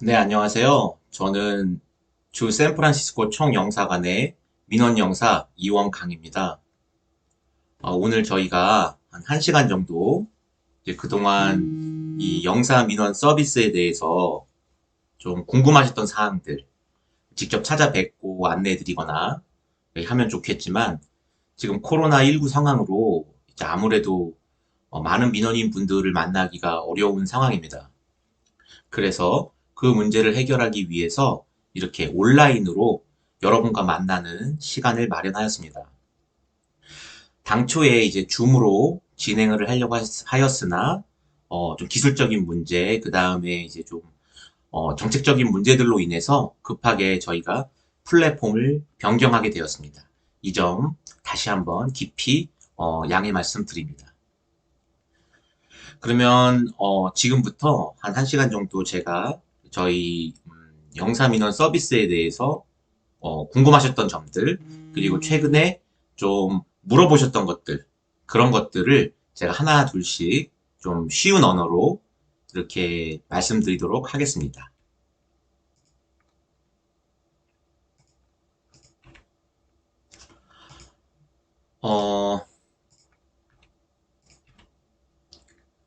네, 안녕하세요. 저는 주 샌프란시스코 총영사관의 민원영사 이원강입니다. 오늘 저희가 한 1시간 정도 이제 그동안 이 영사 민원 서비스에 대해서 좀 궁금하셨던 사항들 직접 찾아뵙고 안내해드리거나 하면 좋겠지만 지금 코로나19 상황으로 이제 아무래도 많은 민원인 분들을 만나기가 어려운 상황입니다. 그래서 그 문제를 해결하기 위해서 이렇게 온라인으로 여러분과 만나는 시간을 마련하였습니다. 당초에 이제 줌으로 진행을 하려고 하였으나 좀 기술적인 문제, 그 다음에 이제 좀 정책적인 문제들로 인해서 급하게 저희가 플랫폼을 변경하게 되었습니다. 이 점 다시 한번 깊이 양해 말씀드립니다. 그러면 지금부터 한 1시간 정도 제가 저희 영사민원 서비스에 대해서 궁금하셨던 점들, 그리고 최근에 좀 물어보셨던 것들, 그런 것들을 제가 하나 둘씩 좀 쉬운 언어로 이렇게 말씀드리도록 하겠습니다.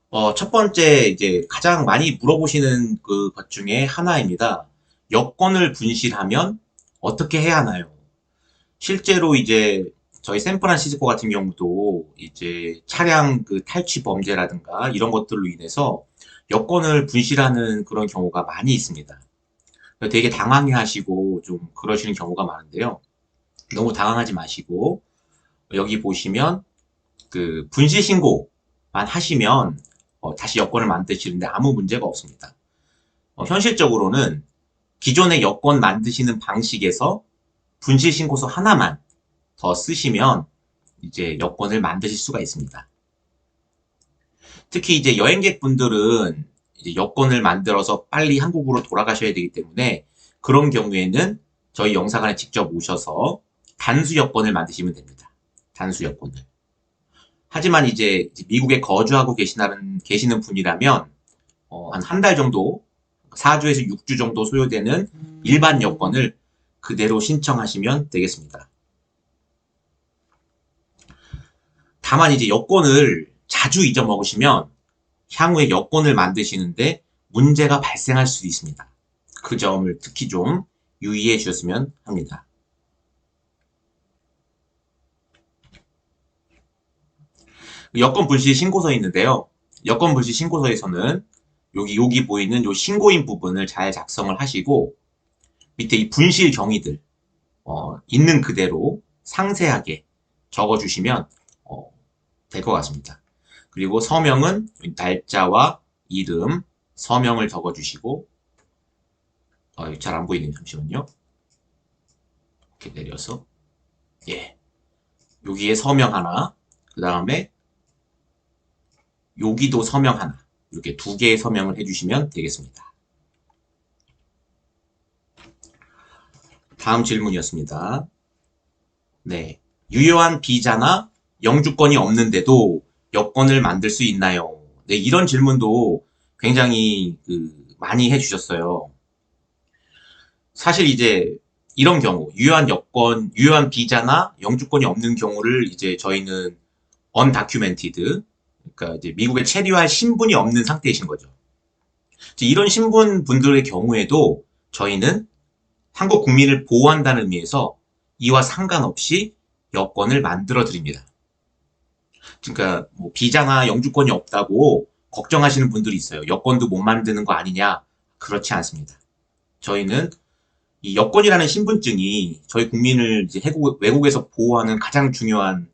어, 첫 번째 이제 가장 많이 물어보시는 그 것 중에 하나입니다. 여권을 분실하면 어떻게 해야 하나요? 실제로 이제 저희 샌프란시스코 같은 경우도 이제 차량 그 탈취 범죄라든가 이런 것들로 인해서 여권을 분실하는 그런 경우가 많이 있습니다. 되게 당황해 하시고 좀 그러시는 경우가 많은데요. 너무 당황하지 마시고 여기 보시면 그 분실 신고만 하시면 다시 여권을 만드시는데 아무 문제가 없습니다. 현실적으로는 기존의 여권 만드시는 방식에서 분실 신고서 하나만 더 쓰시면 이제 여권을 만드실 수가 있습니다. 특히 이제 여행객분들은 이제 여권을 만들어서 빨리 한국으로 돌아가셔야 되기 때문에 그런 경우에는 저희 영사관에 직접 오셔서 단수 여권을 만드시면 됩니다. 단수 여권을. 하지만 이제 미국에 거주하고 계시는 분이라면 한 달 정도, 4주에서 6주 정도 소요되는 일반 여권을 그대로 신청하시면 되겠습니다. 다만 이제 여권을 자주 잊어먹으시면 향후에 여권을 만드시는데 문제가 발생할 수도 있습니다. 그 점을 특히 좀 유의해 주셨으면 합니다. 여권 불실 신고서에 있는데요. 여권 불실 신고서에서는 여기 보이는 요 신고인 부분을 잘 작성을 하시고 밑에 이 분실 경위들 있는 그대로 상세하게 적어주시면 될 것 같습니다. 그리고 서명은 날짜와 이름, 서명을 적어주시고 잘 안 보이네요. 잠시만요. 이렇게 내려서 예, 여기에 서명 하나, 그 다음에 여기도 서명 하나, 이렇게 두 개의 서명을 해주시면 되겠습니다. 다음 질문이었습니다. 네, 유효한 비자나 영주권이 없는데도 여권을 만들 수 있나요? 네, 이런 질문도 굉장히 많이 해주셨어요. 사실 이제 이런 경우, 유효한 비자나 영주권이 없는 경우를 이제 저희는 undocumented, 그러니까 이제 미국에 체류할 신분이 없는 상태이신 거죠. 이런 신분 분들의 경우에도 저희는 한국 국민을 보호한다는 의미에서 이와 상관없이 여권을 만들어 드립니다. 그러니까 뭐 비자나 영주권이 없다고 걱정하시는 분들이 있어요. 여권도 못 만드는 거 아니냐? 그렇지 않습니다. 저희는 이 여권이라는 신분증이 저희 국민을 이제 외국에서 보호하는 가장 중요한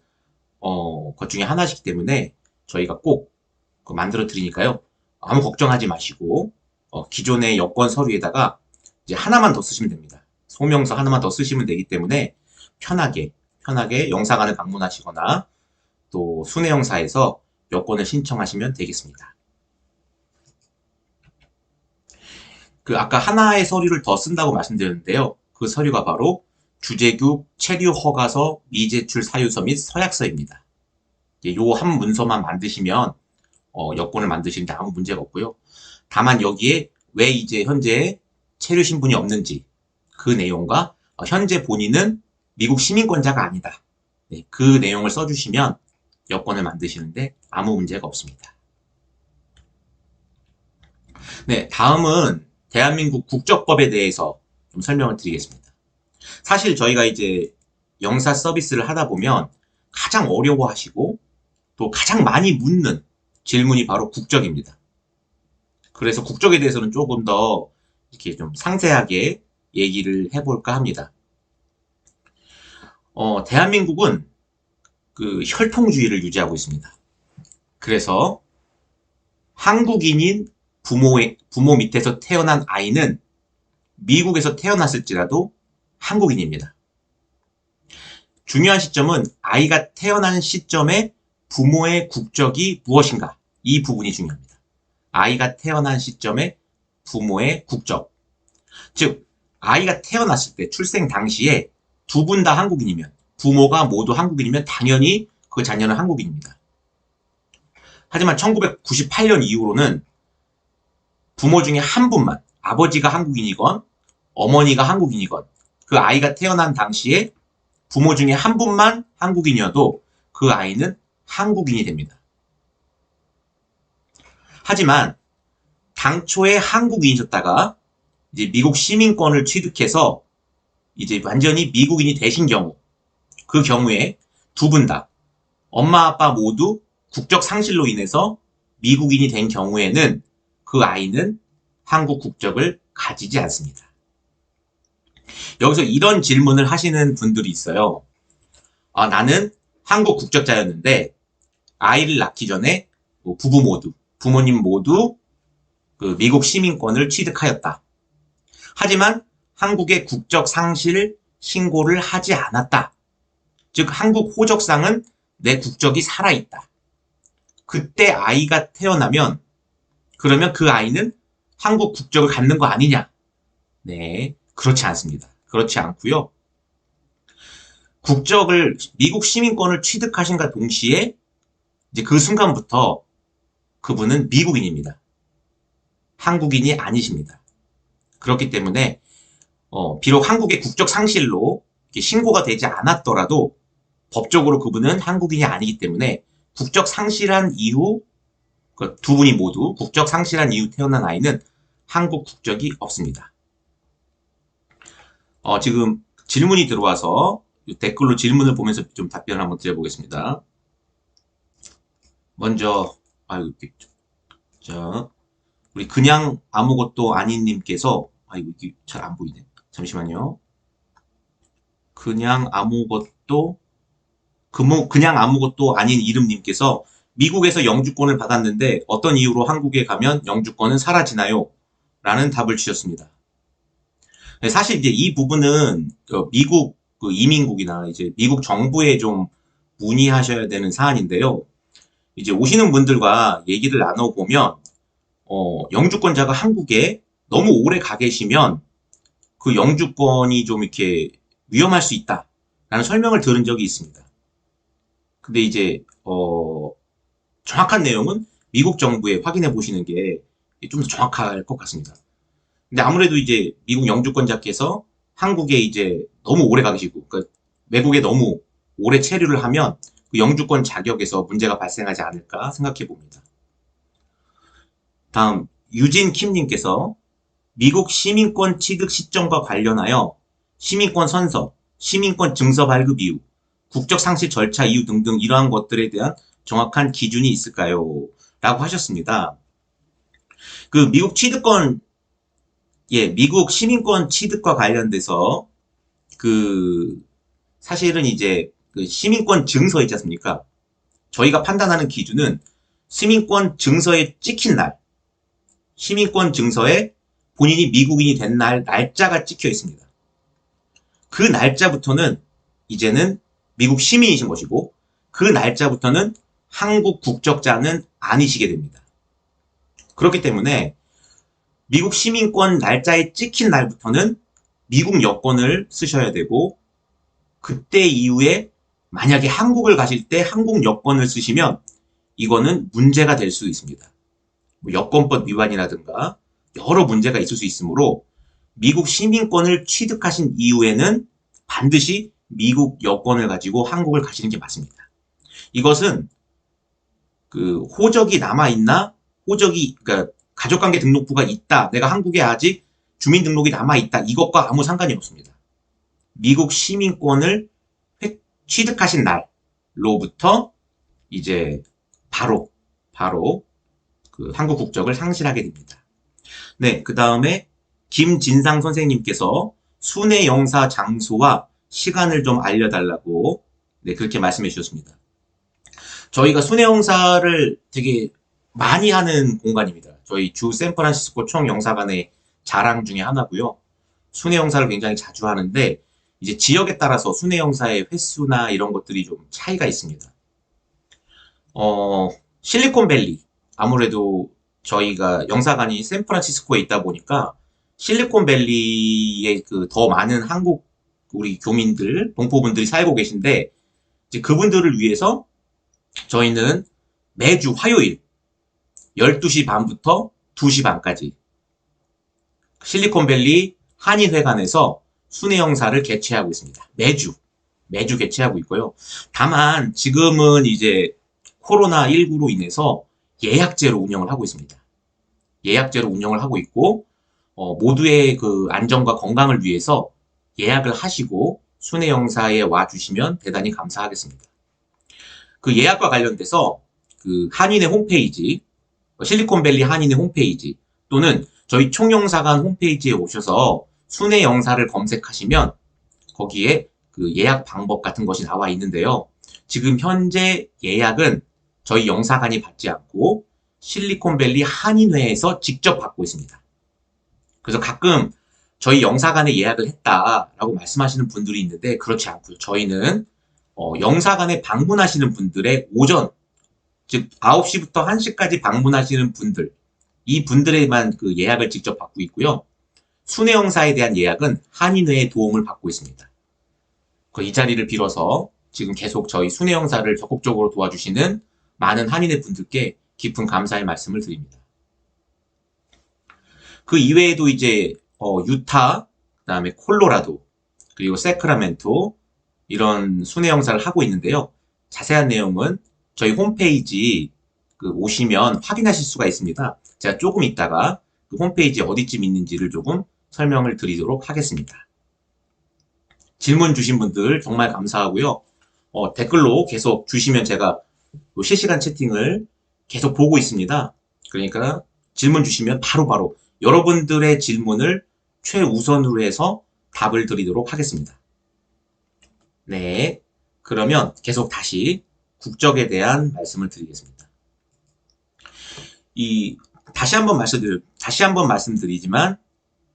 것 중에 하나이기 때문에 저희가 꼭 만들어 드리니까요. 아무 걱정하지 마시고 기존의 여권 서류에다가 이제 하나만 더 쓰시면 됩니다. 소명서 하나만 더 쓰시면 되기 때문에 편하게 영사관을 방문하시거나 또 순회영사에서 여권을 신청하시면 되겠습니다. 그 아까 하나의 서류를 더 쓴다고 말씀드렸는데요. 그 서류가 바로 주재규 체류 허가서 미제출 사유서 및 서약서입니다. 요 한 문서만 만드시면 여권을 만드시는데 아무 문제가 없고요. 다만 여기에 왜 이제 현재 체류 신분이 없는지 그 내용과 현재 본인은 미국 시민권자가 아니다. 네, 그 내용을 써주시면 여권을 만드시는데 아무 문제가 없습니다. 네, 다음은 대한민국 국적법에 대해서 좀 설명을 드리겠습니다. 사실 저희가 이제 영사 서비스를 하다 보면 가장 어려워하시고 또 가장 많이 묻는 질문이 바로 국적입니다. 그래서 국적에 대해서는 조금 더 이렇게 좀 상세하게 얘기를 해볼까 합니다. 대한민국은 그 혈통주의를 유지하고 있습니다. 그래서 한국인인 부모 밑에서 태어난 아이는 미국에서 태어났을지라도 한국인입니다. 중요한 시점은 아이가 태어난 시점에 부모의 국적이 무엇인가, 이 부분이 중요합니다. 아이가 태어난 시점에 부모의 국적. 즉, 아이가 태어났을 때 출생 당시에 두 분 다 한국인이면, 부모가 모두 한국인이면 당연히 그 자녀는 한국인입니다. 하지만 1998년 이후로는 부모 중에 한 분만, 아버지가 한국인이건 어머니가 한국인이건 그 아이가 태어난 당시에 부모 중에 한 분만 한국인이어도 그 아이는 한국인이 됩니다. 하지만 당초에 한국인이셨다가 이제 미국 시민권을 취득해서 이제 완전히 미국인이 되신 경우, 그 경우에 두 분 다 엄마 아빠 모두 국적 상실로 인해서 미국인이 된 경우에는 그 아이는 한국 국적을 가지지 않습니다. 여기서 이런 질문을 하시는 분들이 있어요. 나는 한국 국적자였는데 아이를 낳기 전에 부모님 모두 그 미국 시민권을 취득하였다. 하지만 한국의 국적 상실 신고를 하지 않았다. 즉 한국 호적상은 내 국적이 살아있다. 그때 아이가 태어나면 그러면 그 아이는 한국 국적을 갖는 거 아니냐? 네, 그렇지 않습니다. 그렇지 않고요. 국적을 미국 시민권을 취득하신과 동시에 이제 그 순간부터 그분은 미국인입니다. 한국인이 아니십니다. 그렇기 때문에 비록 한국의 국적 상실로 신고가 되지 않았더라도 법적으로 그분은 한국인이 아니기 때문에 국적 상실한 이후 그 두 분이 모두 국적 상실한 이후 태어난 아이는 한국 국적이 없습니다. 지금 질문이 들어와서 댓글로 질문을 보면서 좀 답변을 한번 드려보겠습니다. 먼저 자, 우리 그냥 아무것도 아닌 님께서 이게 잘 안 보이네. 잠시만요. 그냥 아무것도 아닌 이름님께서 미국에서 영주권을 받았는데 어떤 이유로 한국에 가면 영주권은 사라지나요? 라는 답을 주셨습니다. 사실 이제 이 부분은 미국 이민국이나 이제 미국 정부에 좀 문의하셔야 되는 사안인데요. 이제 오시는 분들과 얘기를 나눠보면 영주권자가 한국에 너무 오래 가 계시면 그 영주권이 좀 이렇게 위험할 수 있다라는 설명을 들은 적이 있습니다. 근데 이제 정확한 내용은 미국 정부에 확인해 보시는 게 좀 더 정확할 것 같습니다. 근데 아무래도 이제 미국 영주권자께서 한국에 이제 너무 오래 가 계시고, 그러니까 외국에 너무 오래 체류를 하면 그 영주권 자격에서 문제가 발생하지 않을까 생각해 봅니다. 다음 유진 킴님께서 미국 시민권 취득 시점과 관련하여 시민권 선서, 시민권 증서 발급 이유, 국적 상실 절차 이유 등등 이러한 것들에 대한 정확한 기준이 있을까요? 라고 하셨습니다. 그 미국 시민권 취득과 관련돼서 사실은 이제 그 시민권 증서 있지 않습니까? 저희가 판단하는 기준은 시민권 증서에 찍힌 날, 시민권 증서에 본인이 미국인이 된 날짜가 찍혀 있습니다. 그 날짜부터는 이제는 미국 시민이신 것이고 그 날짜부터는 한국 국적자는 아니시게 됩니다. 그렇기 때문에 미국 시민권 날짜에 찍힌 날부터는 미국 여권을 쓰셔야 되고 그때 이후에 만약에 한국을 가실 때 한국 여권을 쓰시면 이거는 문제가 될 수 있습니다. 여권법 위반이라든가 여러 문제가 있을 수 있으므로 미국 시민권을 취득하신 이후에는 반드시 미국 여권을 가지고 한국을 가시는 게 맞습니다. 이것은 그 호적이 남아있나, 그러니까 가족관계 등록부가 있다, 내가 한국에 아직 주민등록이 남아있다, 이것과 아무 상관이 없습니다. 미국 시민권을 취득하신 날로부터 이제 바로 그 한국 국적을 상실하게 됩니다. 네, 그 다음에 김진상 선생님께서 순회 영사 장소와 시간을 좀 알려달라고 네, 그렇게 말씀해 주셨습니다. 저희가 순회 영사를 되게 많이 하는 공간입니다. 저희 주 샌프란시스코 총영사관의 자랑 중에 하나고요. 순회 영사를 굉장히 자주 하는데 이제 지역에 따라서 순회 영사의 횟수나 이런 것들이 좀 차이가 있습니다. 실리콘밸리, 아무래도 저희가 영사관이 샌프란시스코에 있다 보니까 실리콘밸리에 그 더 많은 한국 우리 교민들, 동포분들이 살고 계신데 이제 그분들을 위해서 저희는 매주 화요일 12시 반부터 2시 반까지 실리콘밸리 한인회관에서 순회 영사를 개최하고 있습니다. 매주 개최하고 있고요. 다만 지금은 이제 코로나19로 인해서 예약제로 운영을 하고 있습니다. 예약제로 운영을 하고 있고 모두의 그 안전과 건강을 위해서 예약을 하시고 순회 영사에 와주시면 대단히 감사하겠습니다. 그 예약과 관련돼서 그 한인의 홈페이지, 실리콘밸리 한인의 홈페이지 또는 저희 총영사관 홈페이지에 오셔서 순회 영사를 검색하시면 거기에 그 예약 방법 같은 것이 나와 있는데요. 지금 현재 예약은 저희 영사관이 받지 않고 실리콘밸리 한인회에서 직접 받고 있습니다. 그래서 가끔 저희 영사관에 예약을 했다라고 말씀하시는 분들이 있는데 그렇지 않고요. 저희는 영사관에 방문하시는 분들의 오전, 즉 9시부터 1시까지 방문하시는 분들, 이 분들에만 그 예약을 직접 받고 있고요. 순회 영사에 대한 예약은 한인회의 도움을 받고 있습니다. 이 자리를 빌어서 지금 계속 저희 순회 영사를 적극적으로 도와주시는 많은 한인회 분들께 깊은 감사의 말씀을 드립니다. 그 이외에도 이제 유타, 그다음에 콜로라도, 그리고 세크라멘토 이런 순회 영사를 하고 있는데요. 자세한 내용은 저희 홈페이지 오시면 확인하실 수가 있습니다. 제가 조금 있다가 그 홈페이지 어디쯤 있는지를 조금 설명을 드리도록 하겠습니다. 질문 주신 분들 정말 감사하고요. 댓글로 계속 주시면 제가 실시간 채팅을 계속 보고 있습니다. 그러니까 질문 주시면 바로바로 여러분들의 질문을 최우선으로 해서 답을 드리도록 하겠습니다. 네, 그러면 계속 다시 국적에 대한 말씀을 드리겠습니다. 다시 한번 말씀드리지만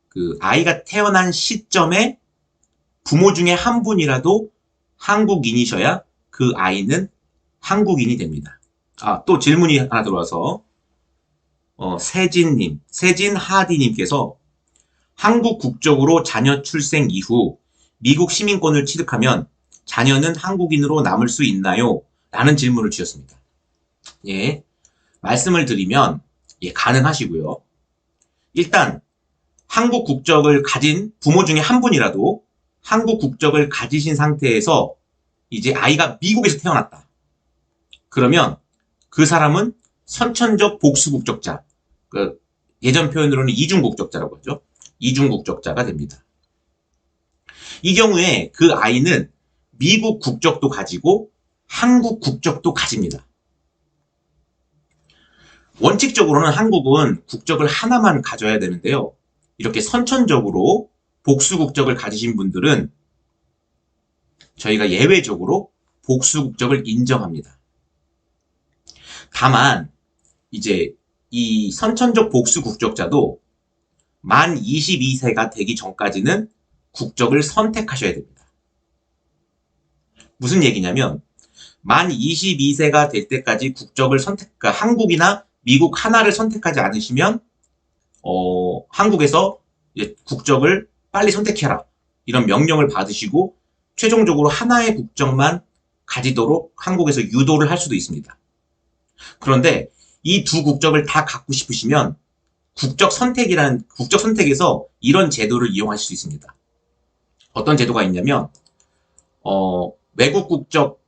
그 아이가 태어난 시점에 부모 중에 한 분이라도 한국인이셔야 그 아이는 한국인이 됩니다. 또 질문이 하나 들어와서 세진하디님께서 한국 국적으로 자녀 출생 이후 미국 시민권을 취득하면 자녀는 한국인으로 남을 수 있나요? 라는 질문을 주셨습니다. 예, 말씀을 드리면 예, 가능하시고요. 일단 한국 국적을 가진 부모 중에 한 분이라도 한국 국적을 가지신 상태에서 이제 아이가 미국에서 태어났다. 그러면 그 사람은 선천적 복수국적자, 예전 표현으로는 이중국적자라고 하죠. 이중국적자가 됩니다. 이 경우에 그 아이는 미국 국적도 가지고 한국 국적도 가집니다. 원칙적으로는 한국은 국적을 하나만 가져야 되는데요. 이렇게 선천적으로 복수국적을 가지신 분들은 저희가 예외적으로 복수국적을 인정합니다. 다만 이제 이 선천적 복수국적자도 만 22세가 되기 전까지는 국적을 선택하셔야 됩니다. 무슨 얘기냐면 만 22세가 될 때까지 국적을 그러니까 한국이나 미국 하나를 선택하지 않으시면 한국에서 이제 국적을 빨리 선택해라 이런 명령을 받으시고 최종적으로 하나의 국적만 가지도록 한국에서 유도를 할 수도 있습니다. 그런데 이 두 국적을 다 갖고 싶으시면 국적 선택에서 이런 제도를 이용하실 수 있습니다. 어떤 제도가 있냐면 외국 국적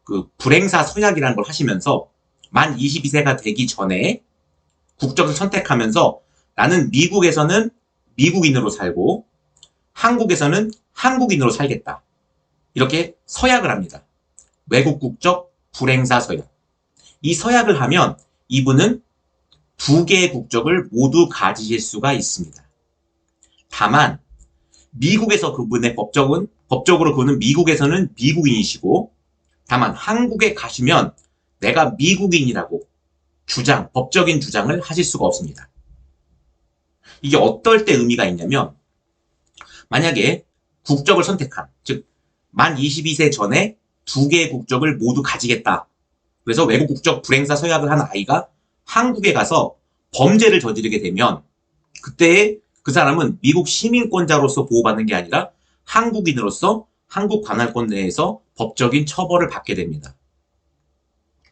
그 불행사 서약이라는 걸 하시면서 만 22세가 되기 전에 국적을 선택하면서 나는 미국에서는 미국인으로 살고 한국에서는 한국인으로 살겠다. 이렇게 서약을 합니다. 외국 국적 불행사 서약. 이 서약을 하면 이분은 두 개의 국적을 모두 가지실 수가 있습니다. 다만 미국에서 그분의 법적으로 그분은 미국에서는 미국인이시고 다만 한국에 가시면 내가 미국인이라고 법적인 주장을 하실 수가 없습니다. 이게 어떨 때 의미가 있냐면 만약에 국적을 선택한, 즉 만 22세 전에 두 개의 국적을 모두 가지겠다. 그래서 외국 국적 불행사 서약을 한 아이가 한국에 가서 범죄를 저지르게 되면 그때 그 사람은 미국 시민권자로서 보호받는 게 아니라 한국인으로서 한국 관할권 내에서 법적인 처벌을 받게 됩니다.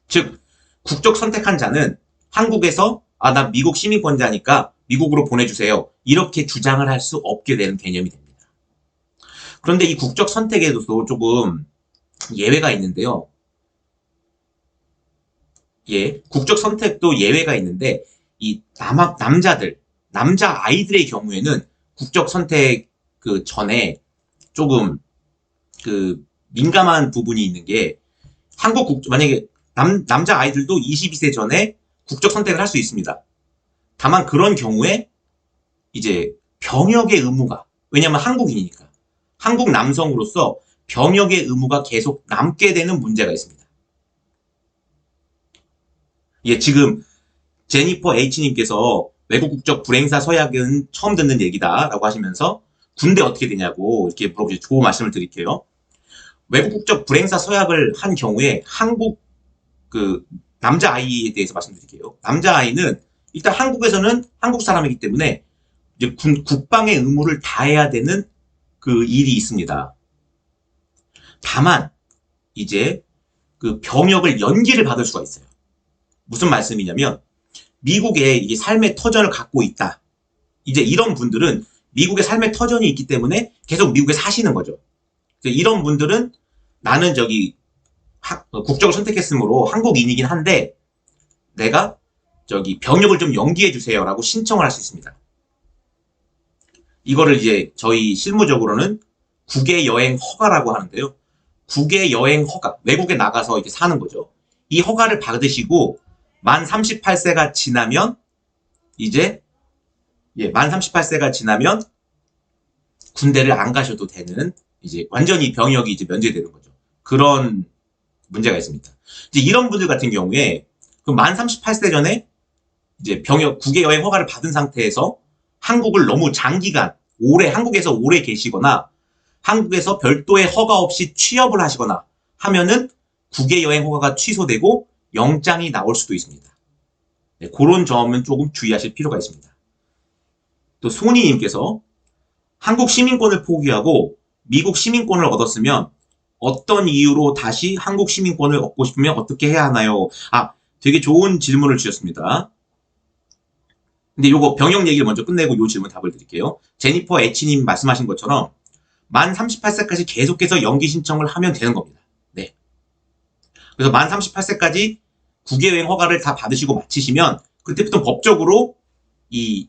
즉 국적 선택한 자는 한국에서 나 미국 시민권자니까 미국으로 보내주세요. 이렇게 주장을 할 수 없게 되는 개념이 됩니다. 그런데 이 국적 선택에도 조금 예외가 있는데요. 국적 선택도 예외가 있는데 이 남자 아이들의 경우에는 국적 선택 그 전에 조금 그 민감한 부분이 있는 게 만약에 남자 아이들도 22세 전에 국적 선택을 할 수 있습니다. 다만 그런 경우에 이제 병역의 의무가, 왜냐면 한국인이니까 한국 남성으로서 병역의 의무가 계속 남게 되는 문제가 있습니다. 지금 제니퍼 H님께서 외국 국적 불행사 서약은 처음 듣는 얘기다라고 하시면서 군대 어떻게 되냐고 이렇게 물어보시죠. 좋은 말씀을 드릴게요. 외국 국적 불행사 서약을 한 경우에 한국 그 남자아이에 대해서 말씀드릴게요. 남자아이는 일단 한국에서는 한국 사람이기 때문에 이제 국방의 의무를 다해야 되는 그 일이 있습니다. 다만 이제 그 병역을 연기를 받을 수가 있어요. 무슨 말씀이냐면 미국에 이게 삶의 터전을 갖고 있다. 이제 이런 분들은 미국의 삶의 터전이 있기 때문에 계속 미국에 사시는 거죠. 이런 분들은 나는 국적을 선택했으므로 한국인이긴 한데 내가 병역을 좀 연기해 주세요라고 신청을 할 수 있습니다. 이거를 이제 저희 실무적으로는 국외 여행 허가라고 하는데요. 국외 여행 허가, 외국에 나가서 이렇게 사는 거죠. 이 허가를 받으시고 만 38세가 지나면 만 38세가 지나면 군대를 안 가셔도 되는 이제 완전히 병역이 이제 면제되는 거죠. 그런 문제가 있습니다. 이제 이런 분들 같은 경우에 그 만 38세 전에 이제 국외 여행 허가를 받은 상태에서 한국을 너무 장기간 한국에서 오래 계시거나 한국에서 별도의 허가 없이 취업을 하시거나 하면은 국외 여행 허가가 취소되고 영장이 나올 수도 있습니다. 그런 점은 조금 주의하실 필요가 있습니다. 또 소니님께서 한국 시민권을 포기하고 미국 시민권을 얻었으면 어떤 이유로 다시 한국 시민권을 얻고 싶으면 어떻게 해야 하나요? 되게 좋은 질문을 주셨습니다. 근데 요거 병역 얘기를 먼저 끝내고 요 질문 답을 드릴게요. 제니퍼 H님 말씀하신 것처럼 만 38세까지 계속해서 연기 신청을 하면 되는 겁니다. 네. 그래서 만 38세까지 국외여행 허가를 다 받으시고 마치시면 그때부터 법적으로 이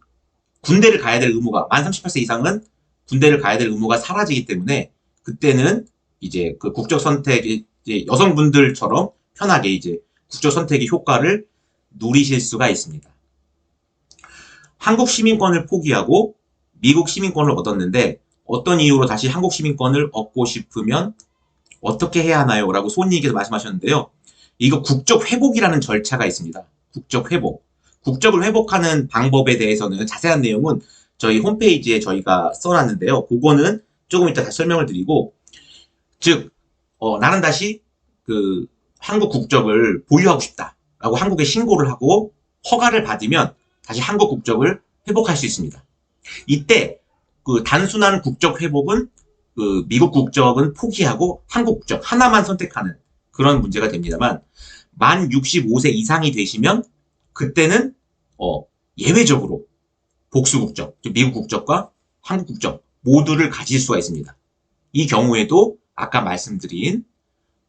군대를 가야 될 의무가 만 38세 이상은 군대를 가야 될 의무가 사라지기 때문에 그때는 이제 그 국적 선택이 여성분들처럼 편하게 이제 국적 선택의 효과를 누리실 수가 있습니다. 한국 시민권을 포기하고 미국 시민권을 얻었는데 어떤 이유로 다시 한국 시민권을 얻고 싶으면 어떻게 해야 하나요? 라고 소님께서 말씀하셨는데요. 이거 국적 회복이라는 절차가 있습니다. 국적 회복. 국적을 회복하는 방법에 대해서는 자세한 내용은 저희 홈페이지에 저희가 써놨는데요. 그거는 조금 이따 다시 설명을 드리고, 즉 나는 다시 그 한국 국적을 보유하고 싶다라고 한국에 신고를 하고 허가를 받으면 다시 한국 국적을 회복할 수 있습니다. 이때 그 단순한 국적 회복은 그 미국 국적은 포기하고 한국 국적 하나만 선택하는 그런 문제가 됩니다만 만 65세 이상이 되시면 그때는 예외적으로 복수 국적, 즉 미국 국적과 한국 국적 모두를 가질 수가 있습니다. 이 경우에도 아까 말씀드린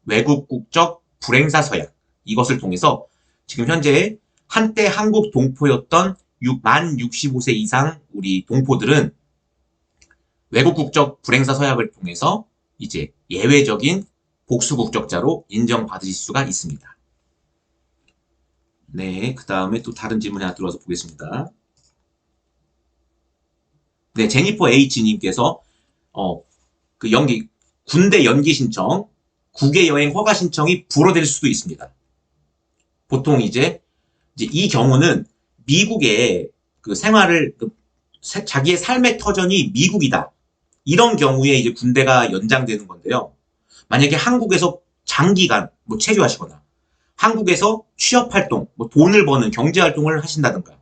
외국 국적 불행사 서약 이것을 통해서 지금 현재 한때 한국 동포였던 만 65세 이상 우리 동포들은 외국 국적 불행사 서약을 통해서 이제 예외적인 복수 국적자로 인정받으실 수가 있습니다. 네, 그 다음에 또 다른 질문이 하나 들어와서 보겠습니다. 네, 제니퍼 H님께서 그 군대 연기 신청, 국외 여행 허가 신청이 불어될 수도 있습니다. 보통 이제 이 경우는 미국의 그 생활을 자기의 삶의 터전이 미국이다. 이런 경우에 이제 군대가 연장되는 건데요. 만약에 한국에서 장기간 체류하시거나 한국에서 취업활동, 돈을 버는 경제활동을 하신다든가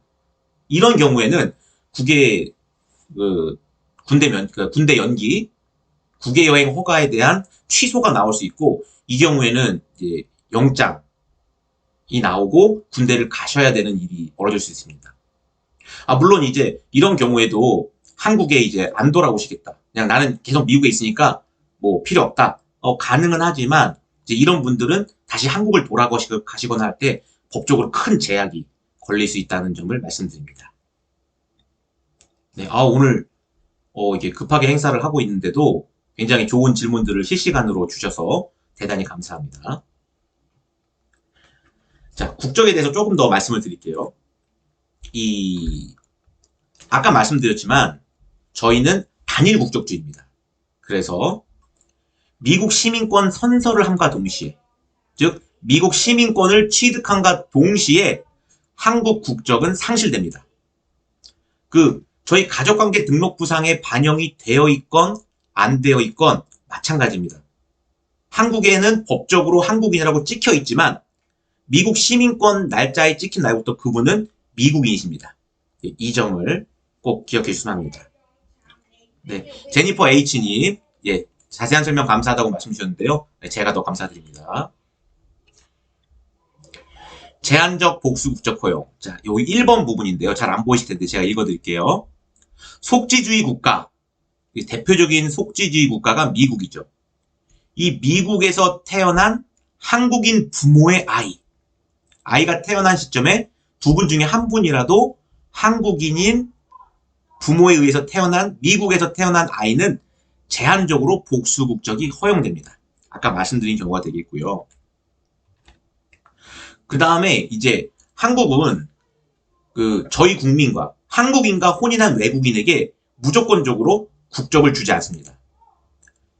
이런 경우에는 국외 군대 연기, 국외 여행 허가에 대한 취소가 나올 수 있고 이 경우에는 이제 영장이 나오고 군대를 가셔야 되는 일이 벌어질 수 있습니다. 물론 이제 이런 경우에도 한국에 이제 안 돌아오시겠다. 그냥 나는 계속 미국에 있으니까 필요 없다. 가능은 하지만 이제 이런 분들은 다시 한국을 돌아가시거나 할 때 법적으로 큰 제약이 걸릴 수 있다는 점을 말씀드립니다. 네, 오늘 이게 급하게 행사를 하고 있는데도 굉장히 좋은 질문들을 실시간으로 주셔서 대단히 감사합니다. 자, 국적에 대해서 조금 더 말씀을 드릴게요. 아까 말씀드렸지만 저희는 단일 국적주의입니다. 그래서 미국 시민권 선서를 함과 동시에, 즉 미국 시민권을 취득함과 동시에 한국 국적은 상실됩니다. 저희 가족관계 등록부상에 반영이 되어 있건 안 되어 있건 마찬가지입니다. 한국에는 법적으로 한국인이라고 찍혀 있지만 미국 시민권 날짜에 찍힌 날부터 그분은 미국인이십니다. 이 점을 꼭 기억해 주시면 합니다. 네, 제니퍼 H님, 예, 자세한 설명 감사하다고 말씀 주셨는데요. 네, 제가 더 감사드립니다. 제한적 복수 국적 허용. 자, 여기 1번 부분인데요. 잘 안 보이실 텐데 제가 읽어드릴게요. 속지주의 국가, 대표적인 속지주의 국가가 미국이죠. 이 미국에서 태어난 한국인 부모의 아이가 태어난 시점에 두 분 중에 한 분이라도 한국인인 부모에 의해서 태어난 미국에서 태어난 아이는 제한적으로 복수 국적이 허용됩니다. 아까 말씀드린 경우가 되겠고요. 그 다음에 이제 한국은 저희 국민과 한국인과 혼인한 외국인에게 무조건적으로 국적을 주지 않습니다.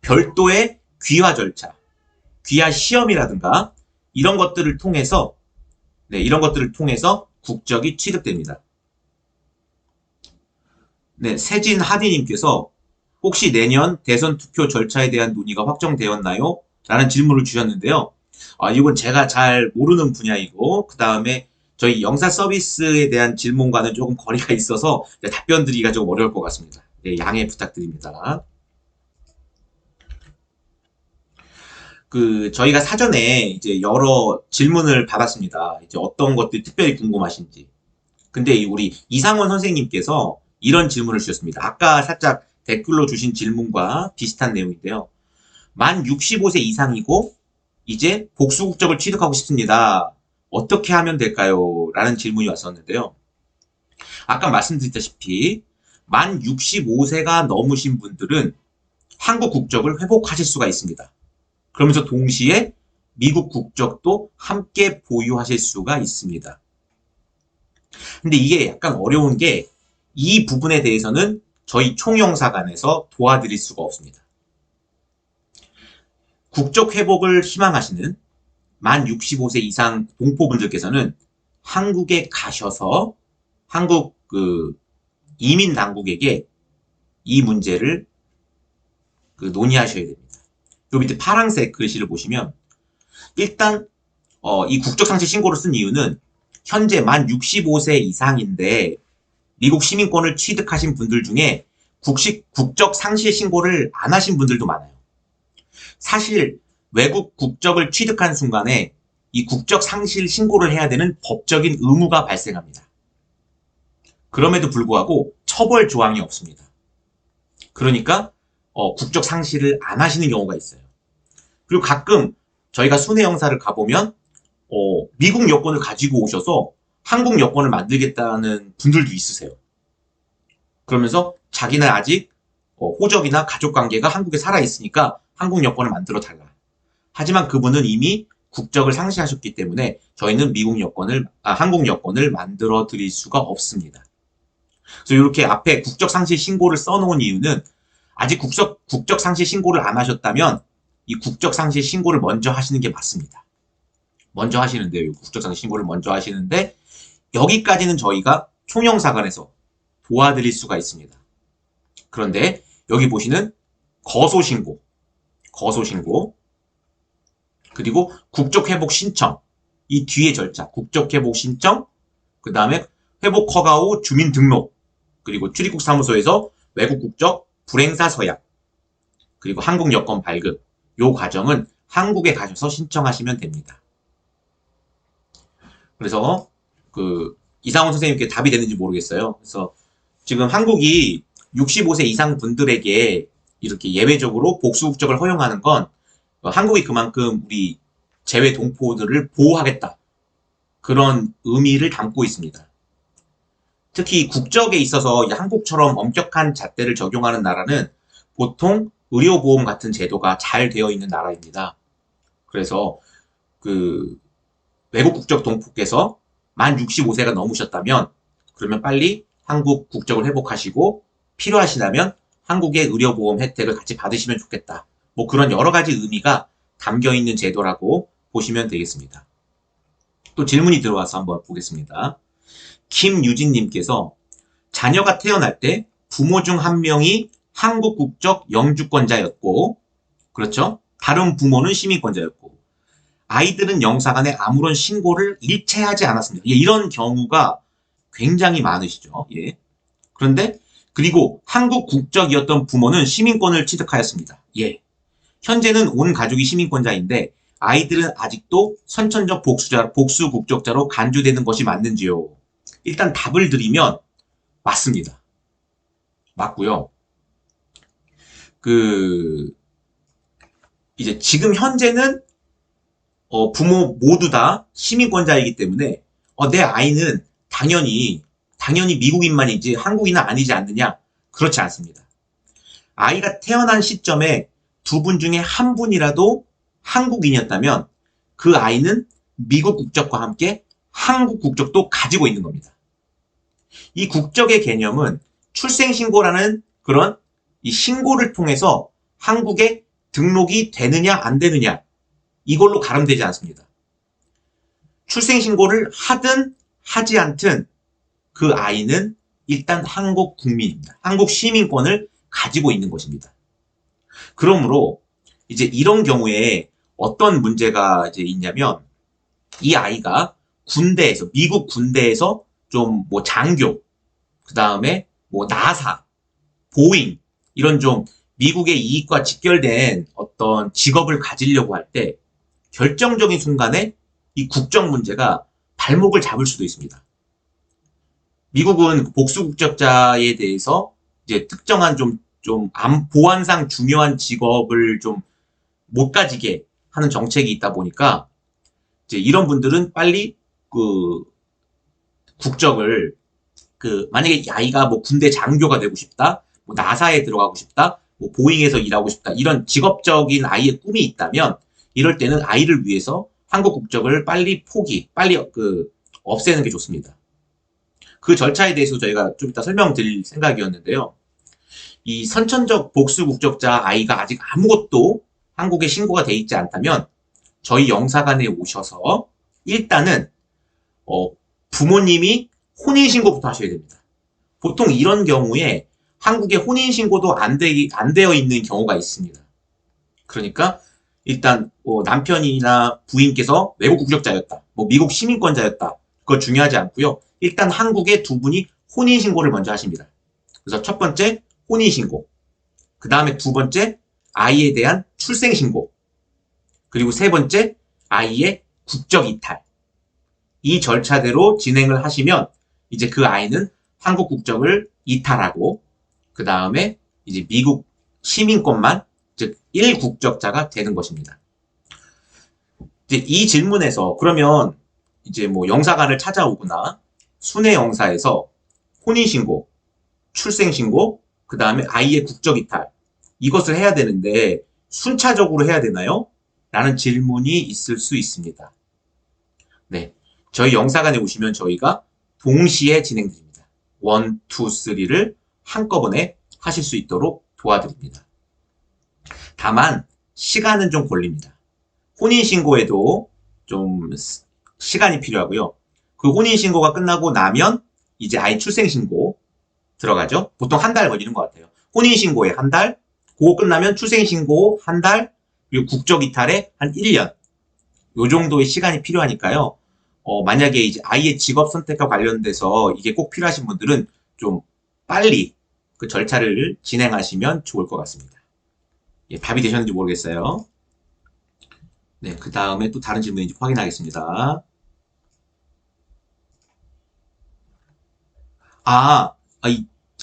별도의 귀화 절차, 귀화 시험이라든가 이런 것들을 통해서 국적이 취득됩니다. 네, 세진 하디님께서 혹시 내년 대선 투표 절차에 대한 논의가 확정되었나요? 라는 질문을 주셨는데요. 이건 제가 잘 모르는 분야이고 그 다음에 저희 영사 서비스에 대한 질문과는 조금 거리가 있어서 답변 드리기가 좀 어려울 것 같습니다. 네, 양해 부탁드립니다. 저희가 사전에 이제 여러 질문을 받았습니다. 이제 어떤 것들이 특별히 궁금하신지. 근데 우리 이상원 선생님께서 이런 질문을 주셨습니다. 아까 살짝 댓글로 주신 질문과 비슷한 내용인데요. 만 65세 이상이고 이제 복수 국적을 취득하고 싶습니다. 어떻게 하면 될까요? 라는 질문이 왔었는데요. 아까 말씀드렸다시피 만 65세가 넘으신 분들은 한국 국적을 회복하실 수가 있습니다. 그러면서 동시에 미국 국적도 함께 보유하실 수가 있습니다. 근데 이게 약간 어려운 게 이 부분에 대해서는 저희 총영사관에서 도와드릴 수가 없습니다. 국적 회복을 희망하시는 만 65세 이상 동포분들께서는 한국에 가셔서 한국 이민 당국에게 이 문제를 논의하셔야 됩니다. 요 밑에 파란색 글씨를 보시면 일단 이 국적상실 신고를 쓴 이유는 현재 만 65세 이상인데 미국 시민권을 취득하신 분들 중에 국적 상실 신고를 안 하신 분들도 많아요. 사실 외국 국적을 취득한 순간에 이 국적 상실 신고를 해야 되는 법적인 의무가 발생합니다. 그럼에도 불구하고 처벌 조항이 없습니다. 그러니까 국적 상실을 안 하시는 경우가 있어요. 그리고 가끔 저희가 순회 영사를 가보면 미국 여권을 가지고 오셔서 한국 여권을 만들겠다는 분들도 있으세요. 그러면서 자기는 아직 호적이나 가족관계가 한국에 살아있으니까 한국 여권을 만들어 달라. 하지만 그분은 이미 국적을 상실하셨기 때문에 저희는 한국 여권을 만들어 드릴 수가 없습니다. 그래서 이렇게 앞에 국적 상실 신고를 써놓은 이유는 아직 국적 상실 신고를 안 하셨다면 이 국적 상실 신고를 먼저 하시는 게 맞습니다. 먼저 하시는데요. 국적 상실 신고를 먼저 하시는데 여기까지는 저희가 총영사관에서 도와드릴 수가 있습니다. 그런데 여기 보시는 거소신고, 그리고 국적회복 신청, 이 뒤에 절차, 국적회복 신청, 그 다음에 회복 허가 후 주민등록, 그리고 출입국 사무소에서 외국 국적 불행사 서약, 그리고 한국 여권 발급, 요 과정은 한국에 가셔서 신청하시면 됩니다. 그래서 이상훈 선생님께 답이 되는지 모르겠어요. 그래서 지금 한국이 65세 이상 분들에게 이렇게 예외적으로 복수 국적을 허용하는 건 한국이 그만큼 우리 재외 동포들을 보호하겠다. 그런 의미를 담고 있습니다. 특히 국적에 있어서 한국처럼 엄격한 잣대를 적용하는 나라는 보통 의료보험 같은 제도가 잘 되어 있는 나라입니다. 그래서 외국 국적 동포께서 만 65세가 넘으셨다면 그러면 빨리 한국 국적을 회복하시고 필요하시다면 한국의 의료보험 혜택을 같이 받으시면 좋겠다. 뭐 그런 여러 가지 의미가 담겨 있는 제도라고 보시면 되겠습니다. 또 질문이 들어와서 한번 보겠습니다. 김유진님께서 자녀가 태어날 때 부모 중 한 명이 한국 국적 영주권자였고, 그렇죠? 다른 부모는 시민권자였고, 아이들은 영사관에 아무런 신고를 일체하지 않았습니다. 예, 이런 경우가 굉장히 많으시죠. 예. 그런데 그리고 한국 국적이었던 부모는 시민권을 취득하였습니다. 예. 현재는 온 가족이 시민권자인데 아이들은 아직도 선천적 복수 국적자로 간주되는 것이 맞는지요? 일단 답을 드리면 맞습니다. 맞고요. 이제 지금 현재는 부모 모두 다 시민권자이기 때문에 내 아이는 당연히 미국인만이지 한국인은 아니지 않느냐? 그렇지 않습니다. 아이가 태어난 시점에 두 분 중에 한 분이라도 한국인이었다면 그 아이는 미국 국적과 함께 한국 국적도 가지고 있는 겁니다. 이 국적의 개념은 출생신고라는 그런 이 신고를 통해서 한국에 등록이 되느냐 안 되느냐 이걸로 가름되지 않습니다. 출생신고를 하든 하지 않든 그 아이는 일단 한국 국민입니다. 한국 시민권을 가지고 있는 것입니다. 그러므로 이제 이런 경우에 어떤 문제가 이제 있냐면 이 아이가 미국 군대에서 좀 뭐 장교, 그 다음에 뭐 나사, 보잉 이런 좀 미국의 이익과 직결된 어떤 직업을 가지려고 할 때 결정적인 순간에 이 국적 문제가 발목을 잡을 수도 있습니다. 미국은 복수 국적자에 대해서 이제 특정한 보안상 중요한 직업을 좀 못 가지게 하는 정책이 있다 보니까 이제 이런 분들은 빨리 국적을 만약에 이 아이가 뭐 군대 장교가 되고 싶다, 뭐 나사에 들어가고 싶다, 뭐 보잉에서 일하고 싶다 이런 직업적인 아이의 꿈이 있다면 이럴 때는 아이를 위해서 한국 국적을 빨리 없애는 게 좋습니다. 그 절차에 대해서 저희가 좀 이따 설명드릴 생각이었는데요. 이 선천적 복수 국적자 아이가 아직 아무것도 한국에 신고가 돼 있지 않다면 저희 영사관에 오셔서 일단은 부모님이 혼인신고부터 하셔야 됩니다. 보통 이런 경우에 한국에 혼인신고도 안 되어 있는 경우가 있습니다. 그러니까 일단 남편이나 부인께서 외국 국적자였다, 뭐 미국 시민권자였다, 그거 중요하지 않고요. 일단 한국에 두 분이 혼인신고를 먼저 하십니다. 그래서 첫 번째 혼인신고, 그 다음에 두 번째 아이에 대한 출생신고, 그리고 세 번째 아이의 국적 이탈. 이 절차대로 진행을 하시면 이제 그 아이는 한국 국적을 이탈하고 그 다음에 이제 미국 시민권만 즉 1국적자가 되는 것입니다. 이제 이 질문에서 그러면 이제 뭐 영사관을 찾아오거나 순회 영사에서 혼인신고, 출생신고, 그 다음에 아이의 국적 이탈 이것을 해야 되는데 순차적으로 해야 되나요? 라는 질문이 있을 수 있습니다. 네, 저희 영사관에 오시면 저희가 동시에 진행드립니다. 1, 2, 3를 한꺼번에 하실 수 있도록 도와드립니다. 다만 시간은 좀 걸립니다. 혼인신고에도 좀 시간이 필요하고요. 그 혼인신고가 끝나고 나면 이제 아이 출생신고 들어가죠. 보통 한 달 걸리는 것 같아요. 혼인신고에 한 달, 그거 끝나면 출생신고 한 달, 그리고 국적이탈에 한 1년. 요 정도의 시간이 필요하니까요. 만약에 이제 아이의 직업 선택과 관련돼서 이게 꼭 필요하신 분들은 좀 빨리 그 절차를 진행하시면 좋을 것 같습니다. 예, 답이 되셨는지 모르겠어요. 네, 그 다음에 또 다른 질문인지 확인하겠습니다.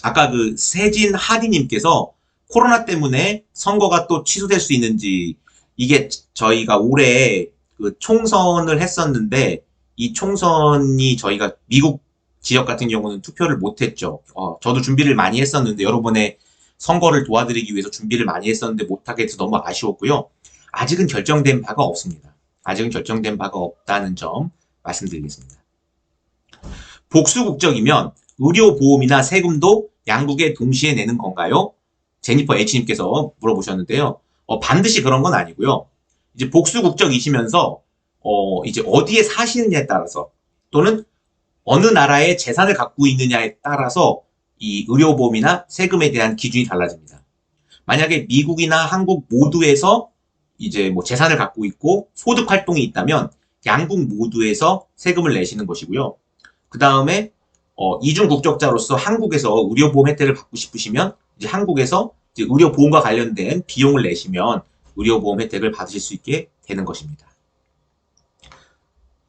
아까 그 세진 하디님께서 코로나 때문에 선거가 또 취소될 수 있는지, 이게 저희가 올해 그 총선을 했었는데 이 총선이 저희가 미국 지역 같은 경우는 투표를 못했죠. 저도 준비를 많이 했었는데 여러 번의 선거를 도와드리기 위해서 준비를 많이 했었는데 못하게 돼서 너무 아쉬웠고요. 아직은 결정된 바가 없습니다. 아직은 결정된 바가 없다는 점 말씀드리겠습니다. 복수국적이면 의료보험이나 세금도 양국에 동시에 내는 건가요? 제니퍼 H님께서 물어보셨는데요. 반드시 그런 건 아니고요. 이제 복수국적이시면서 이제 어디에 사시느냐에 따라서 또는 어느 나라의 재산을 갖고 있느냐에 따라서 이 의료보험이나 세금에 대한 기준이 달라집니다. 만약에 미국이나 한국 모두에서 이제 뭐 재산을 갖고 있고 소득 활동이 있다면 양국 모두에서 세금을 내시는 것이고요. 그 다음에 이중 국적자로서 한국에서 의료보험 혜택을 받고 싶으시면 이제 한국에서 이제 의료보험과 관련된 비용을 내시면 의료보험 혜택을 받으실 수 있게 되는 것입니다.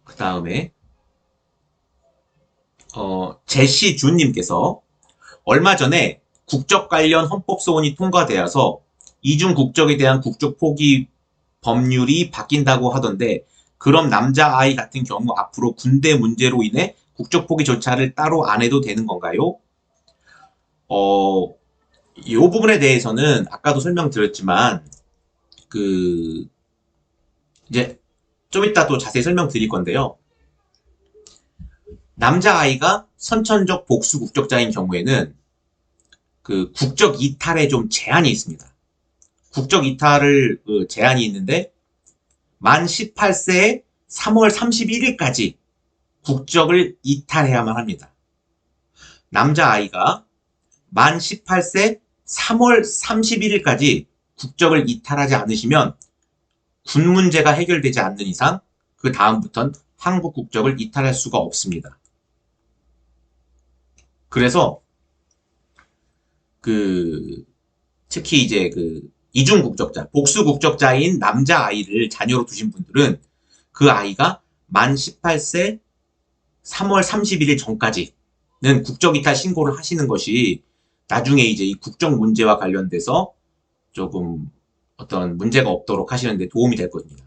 그 다음에 제시 준님께서 얼마 전에 국적 관련 헌법소원이 통과되어서 이중 국적에 대한 국적 포기 법률이 바뀐다고 하던데 그럼 남자아이 같은 경우 앞으로 군대 문제로 인해 국적 포기 절차를 따로 안 해도 되는 건가요? 이 부분에 대해서는 아까도 설명드렸지만 이제 좀 이따 또 자세히 설명드릴 건데요. 남자아이가 선천적 복수 국적자인 경우에는 그 국적 이탈에 좀 제한이 있습니다. 국적 이탈을 제한이 있는데 만 18세에 3월 31일까지 국적을 이탈해야만 합니다. 남자아이가 만 18세 3월 31일까지 국적을 이탈하지 않으시면 군 문제가 해결되지 않는 이상 그 다음부터는 한국 국적을 이탈할 수가 없습니다. 그래서 특히 이제 이중 국적자, 복수 국적자인 남자아이를 자녀로 두신 분들은 그 아이가 만 18세 3월 31일 전까지는 국적 이탈 신고를 하시는 것이 나중에 이제 이 국적 문제와 관련돼서 조금 어떤 문제가 없도록 하시는데 도움이 될 겁니다.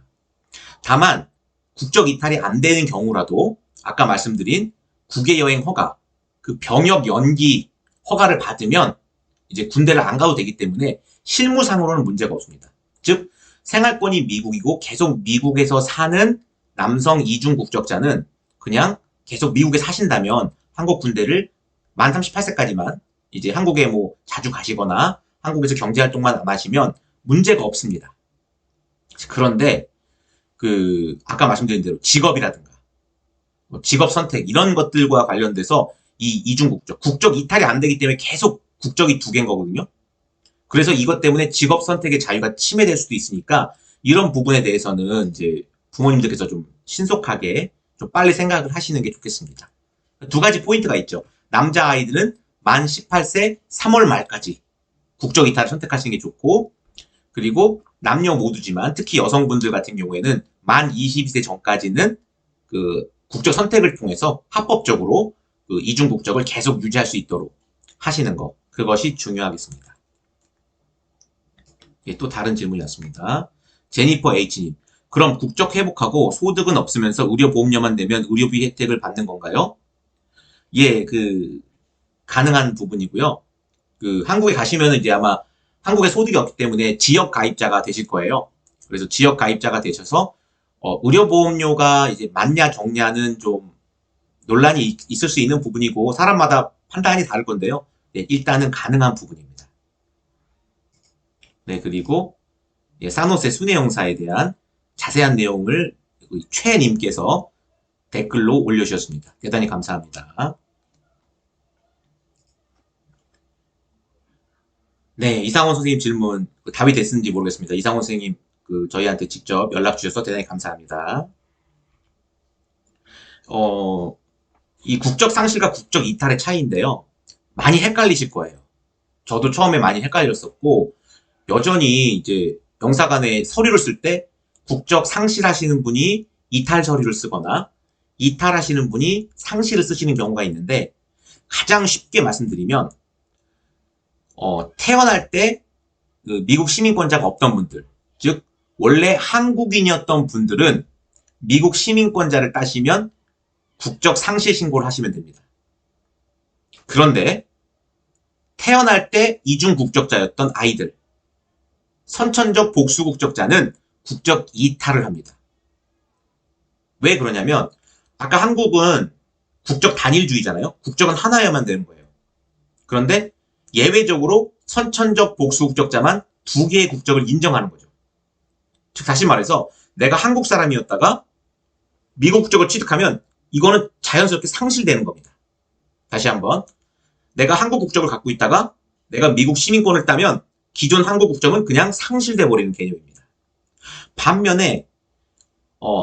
다만 국적 이탈이 안 되는 경우라도 아까 말씀드린 국외 여행 허가, 그 병역 연기 허가를 받으면 이제 군대를 안 가도 되기 때문에 실무상으로는 문제가 없습니다. 즉 생활권이 미국이고 계속 미국에서 사는 남성 이중 국적자는 그냥 계속 미국에 사신다면 한국 군대를 만 38세까지만 이제 한국에 뭐 자주 가시거나 한국에서 경제활동만 안 하시면 문제가 없습니다. 그런데 아까 말씀드린 대로 직업이라든가 직업 선택 이런 것들과 관련돼서 이 이중 국적 이탈이 안 되기 때문에 계속 국적이 두 개인 거거든요. 그래서 이것 때문에 직업 선택의 자유가 침해될 수도 있으니까 이런 부분에 대해서는 이제 부모님들께서 좀 신속하게 좀 빨리 생각을 하시는 게 좋겠습니다. 두 가지 포인트가 있죠. 남자아이들은 만 18세 3월 말까지 국적 이탈을 선택하시는 게 좋고, 그리고 남녀 모두지만 특히 여성분들 같은 경우에는 만 22세 전까지는 국적 선택을 통해서 합법적으로 그 이중 국적을 계속 유지할 수 있도록 하시는 거. 그것이 중요하겠습니다. 예, 또 다른 질문이 왔습니다. 제니퍼 H님. 그럼 국적 회복하고 소득은 없으면서 의료보험료만 내면 의료비 혜택을 받는 건가요? 예, 가능한 부분이고요. 한국에 가시면은 이제 아마 한국에 소득이 없기 때문에 지역 가입자가 되실 거예요. 그래서 지역 가입자가 되셔서, 의료보험료가 이제 맞냐 적냐는 좀 논란이 있을 수 있는 부분이고, 사람마다 판단이 다를 건데요. 네, 일단은 가능한 부분입니다. 네, 그리고, 예, 사노세 순회용사에 대한 자세한 내용을 최님께서 댓글로 올려주셨습니다. 대단히 감사합니다. 네, 이상원 선생님 질문 답이 됐는지 모르겠습니다. 이상원 선생님 저희한테 직접 연락 주셔서 대단히 감사합니다. 이 국적 상실과 국적 이탈의 차이인데요. 많이 헷갈리실 거예요. 저도 처음에 많이 헷갈렸었고, 여전히 이제 영사관에 서류를 쓸 때 국적 상실하시는 분이 이탈 서류를 쓰거나 이탈하시는 분이 상실을 쓰시는 경우가 있는데, 가장 쉽게 말씀드리면 태어날 때 미국 시민권자가 없던 분들, 즉 원래 한국인이었던 분들은 미국 시민권자를 따시면 국적 상실 신고를 하시면 됩니다. 그런데 태어날 때 이중 국적자였던 아이들, 선천적 복수 국적자는 국적 이탈을 합니다. 왜 그러냐면 아까 한국은 국적 단일주의잖아요. 국적은 하나여야만 되는 거예요. 그런데 예외적으로 선천적 복수 국적자만 2개의 국적을 인정하는 거죠. 즉 다시 말해서 내가 한국 사람이었다가 미국 국적을 취득하면 이거는 자연스럽게 상실되는 겁니다. 다시 한번, 내가 한국 국적을 갖고 있다가 내가 미국 시민권을 따면 기존 한국 국적은 그냥 상실돼 버리는 개념입니다. 반면에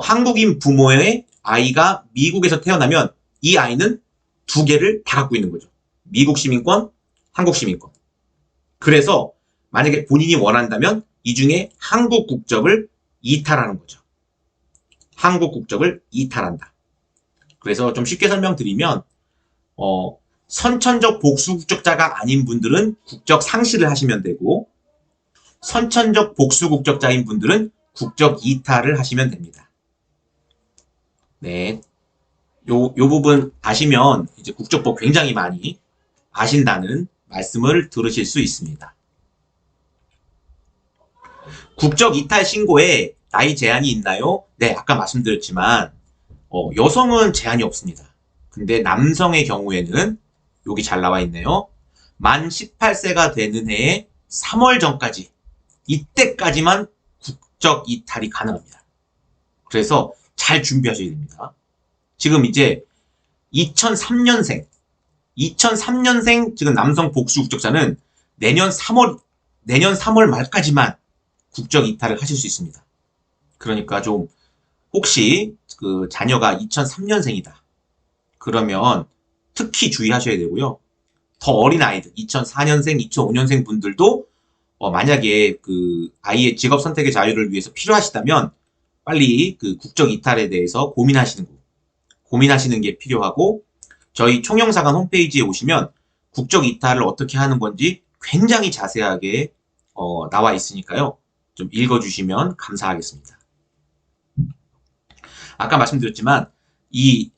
한국인 부모의 아이가 미국에서 태어나면 이 아이는 2개를 다 갖고 있는 거죠. 미국 시민권, 한국 시민권. 그래서 만약에 본인이 원한다면 이 중에 한국 국적을 이탈하는 거죠. 한국 국적을 이탈한다. 그래서 좀 쉽게 설명드리면 선천적 복수 국적자가 아닌 분들은 국적 상실을 하시면 되고, 선천적 복수 국적자인 분들은 국적 이탈을 하시면 됩니다. 네, 요 부분 아시면 이제 국적법 굉장히 많이 아신다는 말씀을 들으실 수 있습니다. 국적 이탈 신고에 나이 제한이 있나요? 네, 아까 말씀드렸지만 여성은 제한이 없습니다. 근데 남성의 경우에는 여기 잘 나와 있네요. 만 18세가 되는 해에 3월 전까지, 이때까지만 국적 이탈이 가능합니다. 그래서 잘 준비하셔야 됩니다. 지금 이제 2003년생 지금 남성 복수 국적자는 내년 3월 말까지만 국적 이탈을 하실 수 있습니다. 그러니까 좀 혹시 자녀가 2003년생이다. 그러면 특히 주의하셔야 되고요. 더 어린 아이들, 2004년생, 2005년생 분들도 만약에 아이의 직업 선택의 자유를 위해서 필요하시다면 빨리 국적 이탈에 대해서 고민하시는 게 필요하고, 저희 총영사관 홈페이지에 오시면 국적 이탈을 어떻게 하는 건지 굉장히 자세하게 나와 있으니까요. 좀 읽어주시면 감사하겠습니다. 아까 말씀드렸지만 이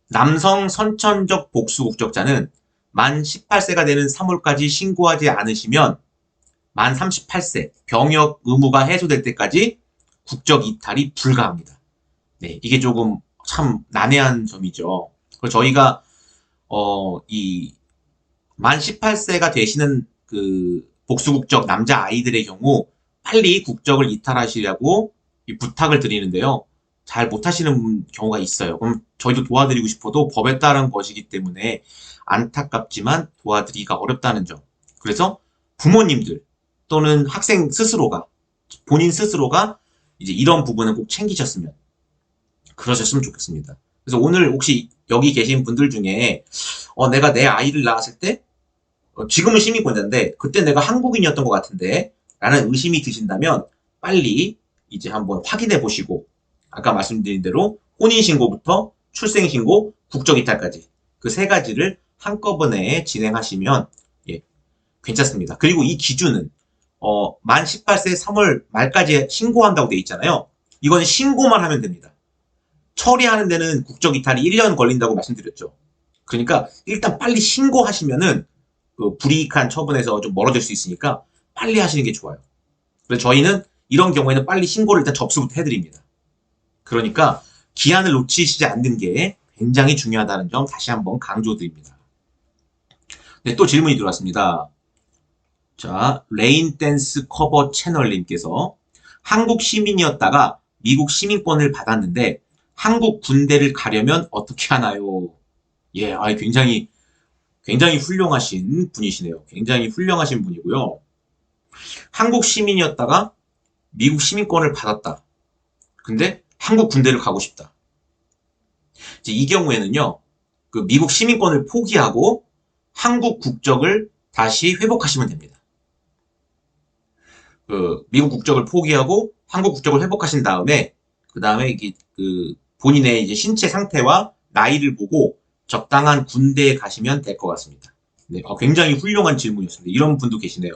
남성 선천적 복수 국적자는 만 18세가 되는 3월까지 신고하지 않으시면 만 38세 병역 의무가 해소될 때까지 국적 이탈이 불가합니다. 네, 이게 조금 참 난해한 점이죠. 그래서 저희가 이 만 18세가 되시는 복수 국적 남자 아이들의 경우 빨리 국적을 이탈하시려고 부탁을 드리는데요. 잘 못하시는 경우가 있어요. 그럼 저희도 도와드리고 싶어도 법에 따른 것이기 때문에 안타깝지만 도와드리기가 어렵다는 점. 그래서 부모님들 또는 학생 스스로가, 본인 스스로가 이제 이런 부분은 꼭 챙기셨으면, 그러셨으면 좋겠습니다. 그래서 오늘 혹시 여기 계신 분들 중에 내가 내 아이를 낳았을 때 지금은 시민권자인데 그때 내가 한국인이었던 것 같은데 라는 의심이 드신다면 빨리 이제 한번 확인해 보시고, 아까 말씀드린 대로 혼인신고부터 출생신고, 국적이탈까지 그 세 가지를 한꺼번에 진행하시면 예, 괜찮습니다. 그리고 이 기준은 만 18세 3월 말까지 신고한다고 돼 있잖아요. 이건 신고만 하면 됩니다. 처리하는 데는 국적 이탈이 1년 걸린다고 말씀드렸죠. 그러니까 일단 빨리 신고하시면은 그 불이익한 처분에서 좀 멀어질 수 있으니까 빨리 하시는 게 좋아요. 그래서 저희는 이런 경우에는 빨리 신고를 일단 접수부터 해드립니다. 그러니까 기한을 놓치시지 않는 게 굉장히 중요하다는 점 다시 한번 강조드립니다. 네, 또 질문이 들어왔습니다. 자, 레인댄스 커버 채널님께서 한국 시민이었다가 미국 시민권을 받았는데 한국 군대를 가려면 어떻게 하나요? 예, 굉장히 훌륭하신 분이시네요. 굉장히 훌륭하신 분이고요. 한국 시민이었다가 미국 시민권을 받았다. 근데 한국 군대를 가고 싶다. 이제 이 경우에는요, 그 미국 시민권을 포기하고 한국 국적을 다시 회복하시면 됩니다. 그 미국 국적을 포기하고 한국 국적을 회복하신 다음에 그 다음에 본인의 이제 신체 상태와 나이를 보고 적당한 군대에 가시면 될 것 같습니다. 네, 굉장히 훌륭한 질문이었습니다. 이런 분도 계시네요.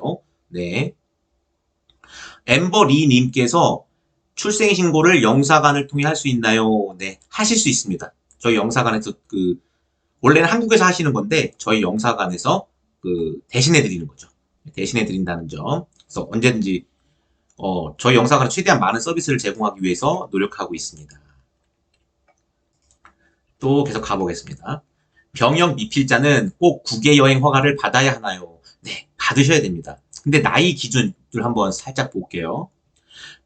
네. 엠버리 님께서 출생신고를 영사관을 통해 할 수 있나요? 네, 하실 수 있습니다. 저희 영사관에서 원래는 한국에서 하시는 건데 저희 영사관에서 대신해 드리는 거죠. 대신해 드린다는 점. 그래서 언제든지 저희 영사관은 최대한 많은 서비스를 제공하기 위해서 노력하고 있습니다. 또 계속 가보겠습니다. 병역 미필자는 꼭 국외여행 허가를 받아야 하나요? 네, 받으셔야 됩니다. 근데 나이 기준을 한번 살짝 볼게요.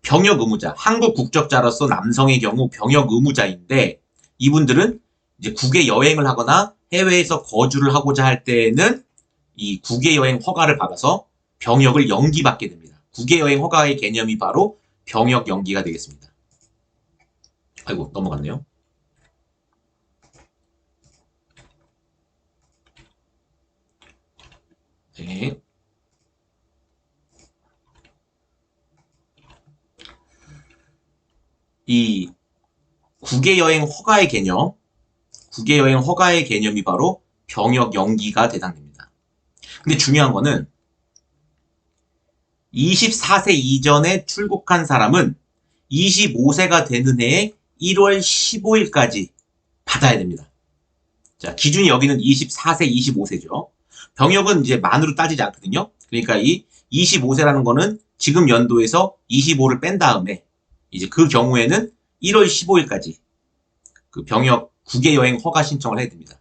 병역 의무자, 한국 국적자로서 남성의 경우 병역 의무자인데 이분들은 이제 국외 여행을 하거나 해외에서 거주를 하고자 할 때에는 이 국외 여행 허가를 받아서 병역을 연기받게 됩니다. 국외 여행 허가의 개념이 바로 병역 연기가 되겠습니다. 아이고, 넘어갔네요. 네. 이 국외여행 허가의 개념이 바로 병역 연기가 해당됩니다. 근데 중요한 거는 24세 이전에 출국한 사람은 25세가 되는 해에 1월 15일까지 받아야 됩니다. 자, 기준이 여기는 24세, 25세죠. 병역은 이제 만으로 따지지 않거든요. 그러니까 이 25세라는 거는 지금 연도에서 25를 뺀 다음에 이제 그 경우에는 1월 15일까지 그 병역 국외여행 허가 신청을 해야 됩니다.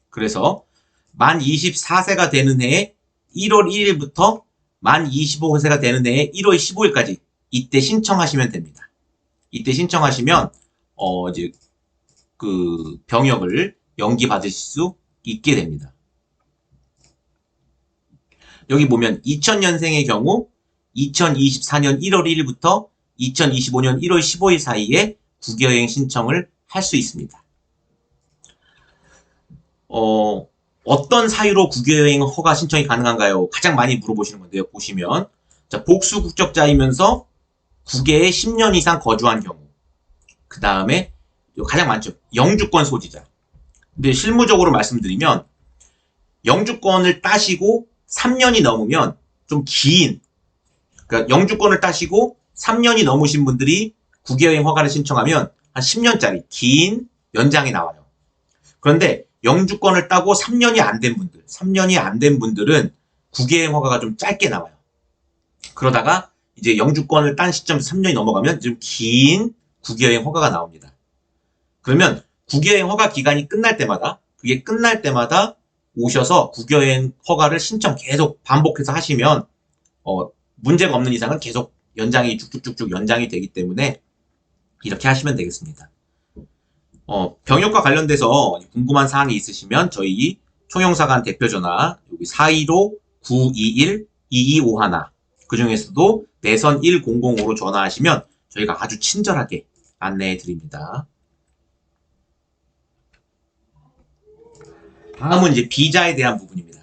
그래서 만 24세가 되는 해에 1월 1일부터 만 25세가 되는 해에 1월 15일까지 이때 신청하시면 됩니다. 이때 신청하시면 이제 그 병역을 연기 받으실 수 있게 됩니다. 여기 보면 2000년생의 경우 2024년 1월 1일부터 2025년 1월 15일 사이에 국외여행 신청을 할 수 있습니다. 어떤 사유로 국외여행 허가 신청이 가능한가요? 가장 많이 물어보시는 건데요. 보시면 자, 복수 국적자이면서 국외에 10년 이상 거주한 경우, 그 다음에 가장 많죠. 영주권 소지자. 근데 실무적으로 말씀드리면 영주권을 따시고 3년이 넘으면 좀 그러니까 영주권을 따시고 3년이 넘으신 분들이 국외여행 허가를 신청하면 한 10년짜리 긴 연장이 나와요. 그런데 영주권을 따고 3년이 안 된 분들은 국외여행 허가가 좀 짧게 나와요. 그러다가 이제 영주권을 딴 시점에서 3년이 넘어가면 좀 긴 국외여행 허가가 나옵니다. 그러면 국외여행 허가 기간이 끝날 때마다 오셔서 국외여행 허가를 신청 계속 반복해서 하시면 문제가 없는 이상은 계속 연장이 쭉쭉쭉쭉 연장이 되기 때문에 이렇게 하시면 되겠습니다. 병역과 관련돼서 궁금한 사항이 있으시면 저희 총영사관 대표전화 여기 415-921-2251 그 중에서도 내선 1005로 전화하시면 저희가 아주 친절하게 안내해 드립니다. 다음은 이제 비자에 대한 부분입니다.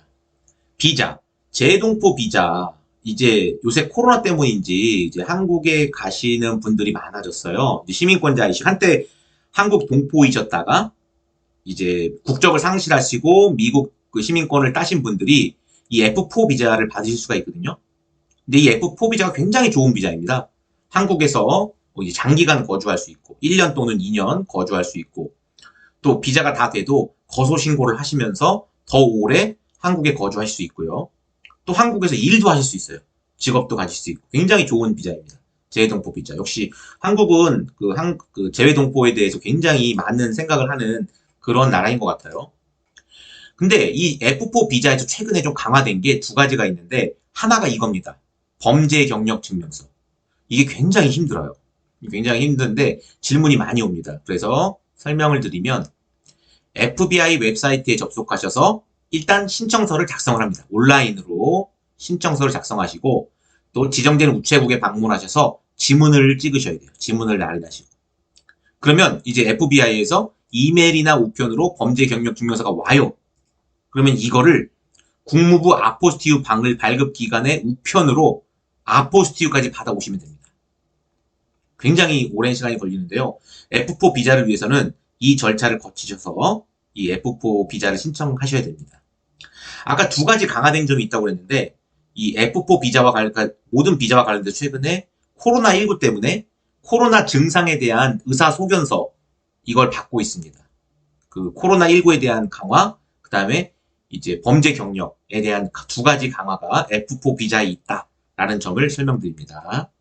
비자, 재동포 비자. 이제 요새 코로나 때문인지 이제 한국에 가시는 분들이 많아졌어요. 시민권자이시 한때 한국 동포이셨다가 이제 국적을 상실하시고 미국 그 시민권을 따신 분들이 이 F4 비자를 받으실 수가 있거든요. 근데 이 F4 비자가 굉장히 좋은 비자입니다. 한국에서 이제 장기간 거주할 수 있고 1년 또는 2년 거주할 수 있고 또 비자가 다 돼도 거소 신고를 하시면서 더 오래 한국에 거주하실 수 있고요. 또 한국에서 일도 하실 수 있어요. 직업도 가질 수 있고 굉장히 좋은 비자입니다. 재외동포 비자. 역시 한국은 그 재외동포에 대해서 굉장히 많은 생각을 하는 그런 나라인 것 같아요. 근데 이 F4 비자에서 최근에 좀 강화된 게 두 가지가 있는데 하나가 이겁니다. 범죄 경력 증명서. 이게 굉장히 힘들어요. 굉장히 힘든데 질문이 많이 옵니다. 그래서 설명을 드리면 FBI 웹사이트에 접속하셔서 일단 신청서를 작성을 합니다. 온라인으로 신청서를 작성하시고 또 지정된 우체국에 방문하셔서 지문을 찍으셔야 돼요. 지문을 날리시고. 그러면 이제 FBI에서 이메일이나 우편으로 범죄 경력 증명서가 와요. 그러면 이거를 국무부 아포스티유 방을 발급 기관의 우편으로 아포스티유까지 받아오시면 됩니다. 굉장히 오랜 시간이 걸리는데요. F4 비자를 위해서는 이 절차를 거치셔서 이 F4 비자를 신청하셔야 됩니다. 아까 두 가지 강화된 점이 있다고 그랬는데 이 F4 비자와 모든 비자와 관련돼서 최근에 코로나19 때문에 코로나 증상에 대한 의사소견서 이걸 받고 있습니다. 그 코로나19에 대한 강화, 그 다음에 이제 범죄 경력에 대한 두 가지 강화가 F4 비자에 있다라는 점을 설명드립니다.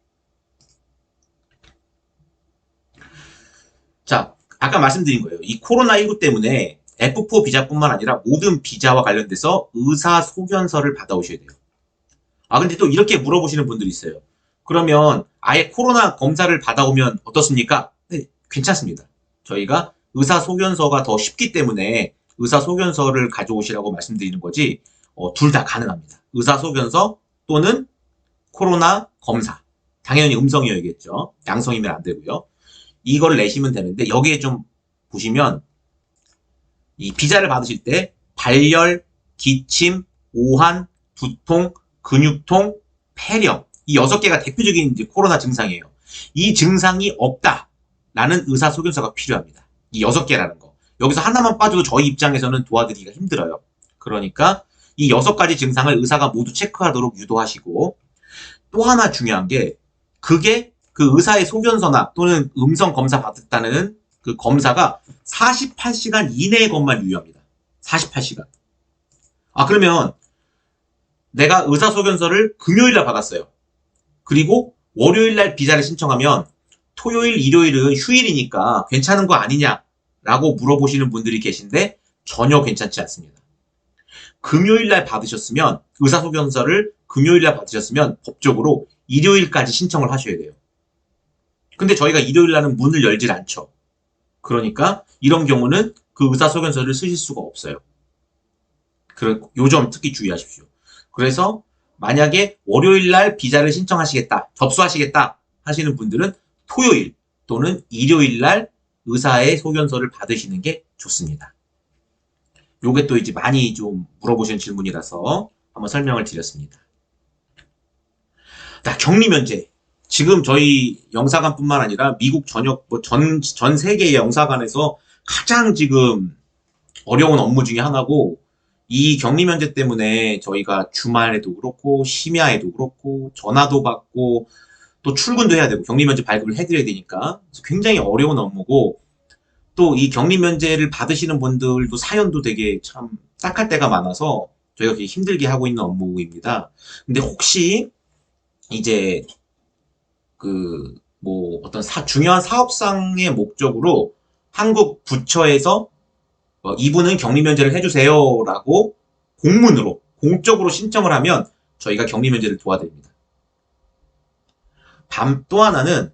자, 아까 말씀드린 거예요. 이 코로나19 때문에 F4 비자뿐만 아니라 모든 비자와 관련돼서 의사소견서를 받아오셔야 돼요. 아, 근데 또 이렇게 물어보시는 분들이 있어요. 그러면 아예 코로나 검사를 받아오면 어떻습니까? 네, 괜찮습니다. 저희가 의사소견서가 더 쉽기 때문에 의사소견서를 가져오시라고 말씀드리는 거지, 둘 다 가능합니다. 의사소견서 또는 코로나 검사. 당연히 음성이어야겠죠. 양성이면 안 되고요. 이걸 내시면 되는데, 여기에 좀 보시면, 이 비자를 받으실 때, 발열, 기침, 오한, 두통, 근육통, 폐렴. 이 6개가 대표적인 이제 코로나 증상이에요. 이 증상이 없다라는 의사소견서가 필요합니다. 이 6개라는 거. 여기서 하나만 빠져도 저희 입장에서는 도와드리기가 힘들어요. 그러니까 이 6가지 증상을 의사가 모두 체크하도록 유도하시고, 또 하나 중요한 게 그게 그 의사의 소견서나 또는 음성 검사 받았다는 그 검사가 48시간 이내의 것만 유효합니다. 48시간. 아, 그러면 내가 의사소견서를 금요일날 받았어요. 그리고 월요일날 비자를 신청하면 토요일, 일요일은 휴일이니까 괜찮은 거 아니냐라고 물어보시는 분들이 계신데 전혀 괜찮지 않습니다. 금요일날 받으셨으면, 의사소견서를 금요일날 받으셨으면 법적으로 일요일까지 신청을 하셔야 돼요. 근데 저희가 일요일날은 문을 열질 않죠. 그러니까 이런 경우는 그 의사소견서를 쓰실 수가 없어요. 요 점 특히 주의하십시오. 그래서 만약에 월요일날 비자를 신청하시겠다, 접수하시겠다 하시는 분들은 토요일 또는 일요일날 의사의 소견서를 받으시는 게 좋습니다. 요게 또 이제 많이 좀 물어보시는 질문이라서 한번 설명을 드렸습니다. 자, 격리 면제. 지금 저희 영사관뿐만 아니라 미국 전역, 전 세계의 영사관에서 가장 지금 어려운 업무 중에 하나고, 이 격리 면제 때문에 저희가 주말에도 그렇고, 심야에도 그렇고, 전화도 받고, 또 출근도 해야 되고, 격리 면제 발급을 해드려야 되니까, 굉장히 어려운 업무고, 또 이 격리 면제를 받으시는 분들도 사연도 되게 참 딱할 때가 많아서 저희가 되게 힘들게 하고 있는 업무입니다. 근데 혹시 이제 어떤 중요한 사업상의 목적으로 한국 부처에서 이분은 격리 면제를 해주세요라고 공문으로 공적으로 신청을 하면 저희가 격리 면제를 도와드립니다. 또 하나는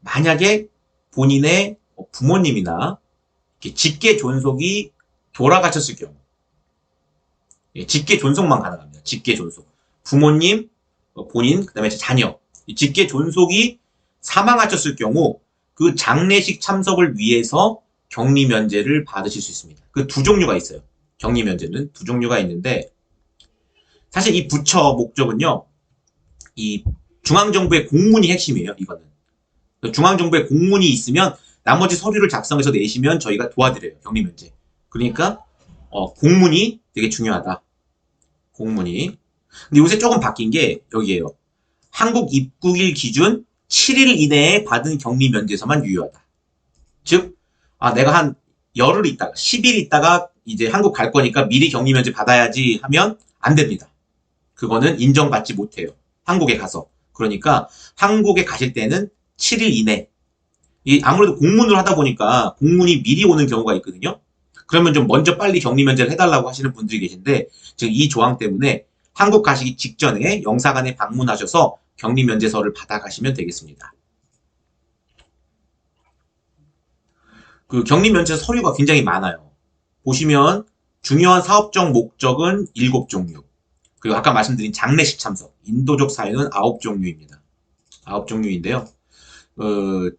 만약에 본인의 부모님이나 직계 존속이 돌아가셨을 경우, 직계 존속만 가능합니다. 직계 존속. 부모님, 본인, 그 다음에 자녀. 직계 존속이 사망하셨을 경우 그 장례식 참석을 위해서 격리 면제를 받으실 수 있습니다. 그 두 종류가 있어요. 격리 면제는 두 종류가 있는데, 사실 이 부처 목적은요, 이 중앙정부의 공문이 핵심이에요. 이거는 중앙정부의 공문이 있으면 나머지 서류를 작성해서 내시면 저희가 도와드려요. 격리면제. 그러니까 공문이 되게 중요하다. 공문이. 근데 요새 조금 바뀐 게 여기에요. 한국 입국일 기준 7일 이내에 받은 격리 면제서만 유효하다. 즉, 내가 한 열흘 있다가, 10일 있다가 이제 한국 갈 거니까 미리 격리 면제 받아야지 하면 안 됩니다. 그거는 인정받지 못해요. 한국에 가서. 그러니까 한국에 가실 때는 7일 이내. 아무래도 공문으로 하다 보니까 공문이 미리 오는 경우가 있거든요. 그러면 좀 먼저 빨리 격리 면제를 해달라고 하시는 분들이 계신데, 지금 이 조항 때문에 한국 가시기 직전에 영사관에 방문하셔서 격리 면제서를 받아가시면 되겠습니다. 그 격리 면제 서류가 굉장히 많아요. 보시면 중요한 사업적 목적은 7종류. 그리고 아까 말씀드린 장례식 참석, 인도적 사유는 9종류입니다. 9종류인데요.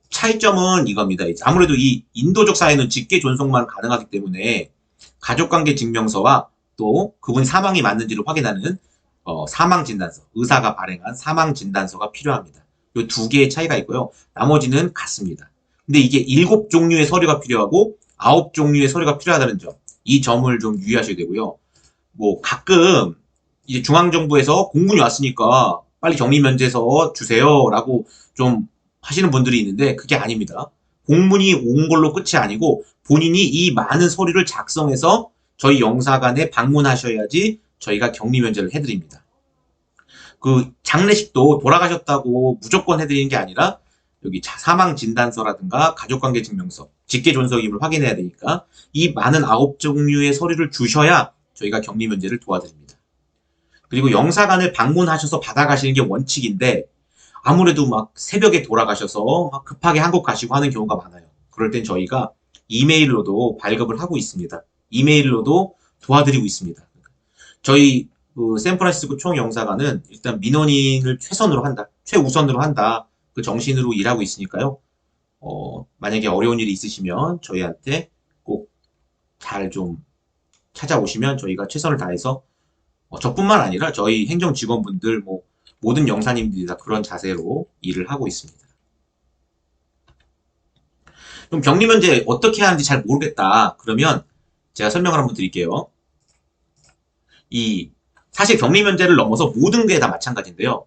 차이점은 이겁니다. 아무래도 이 인도적 사유는 직계 존속만 가능하기 때문에 가족관계 증명서와 또 그분이 사망이 맞는지를 확인하는 사망진단서, 의사가 발행한 사망진단서가 필요합니다. 이 두 개의 차이가 있고요. 나머지는 같습니다. 근데 이게 7종류의 서류가 필요하고 9종류의 서류가 필요하다는 점, 이 점을 좀 유의하셔야 되고요. 뭐 가끔 이제 중앙정부에서 공문이 왔으니까 빨리 격리면제서 주세요라고 좀 하시는 분들이 있는데 그게 아닙니다. 공문이 온 걸로 끝이 아니고 본인이 이 많은 서류를 작성해서 저희 영사관에 방문하셔야지 저희가 격리면제를 해드립니다. 그 장례식도 돌아가셨다고 무조건 해드리는 게 아니라 여기 사망진단서라든가 가족관계증명서, 직계존속임을 확인해야 되니까 이 많은 9종류의 서류를 주셔야 저희가 격리면제를 도와드립니다. 그리고 영사관을 방문하셔서 받아가시는 게 원칙인데 아무래도 막 새벽에 돌아가셔서 막 급하게 한국 가시고 하는 경우가 많아요. 그럴 땐 저희가 이메일로도 발급을 하고 있습니다. 이메일로도 도와드리고 있습니다. 저희 샌프란시스코 총영사관은 일단 민원인을 최우선으로 한다. 그 정신으로 일하고 있으니까요. 만약에 어려운 일이 있으시면 저희한테 꼭 잘 좀 찾아오시면 저희가 최선을 다해서 저뿐만 아니라 저희 행정 직원분들 모든 영사님들이 다 그런 자세로 일을 하고 있습니다. 그럼 격리면제 어떻게 하는지 잘 모르겠다. 그러면 제가 설명을 한번 드릴게요. 사실 격리면제를 넘어서 모든 게 다 마찬가지인데요.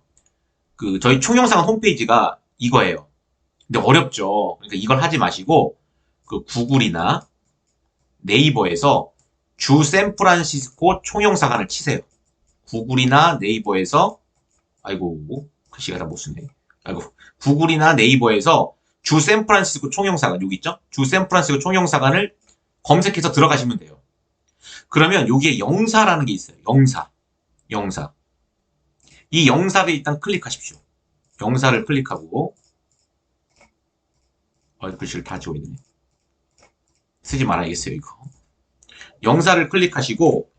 저희 총영사관 홈페이지가 이거예요. 근데 어렵죠. 그러니까 이걸 하지 마시고 구글이나 네이버에서 주 샌프란시스코 총영사관을 치세요. 구글이나 네이버에서 글씨가 다 못 쓰네. 구글이나 네이버에서 주 샌프란시스코 총영사관 여기 있죠? 주 샌프란시스코 총영사관을 검색해서 들어가시면 돼요. 그러면 여기에 영사라는 게 있어요. 영사. 이 영사를 일단 클릭하십시오. 영사를 클릭하고 글씨를 다 지워있네. 쓰지 말아야겠어요, 이거. 영사를 클릭하시고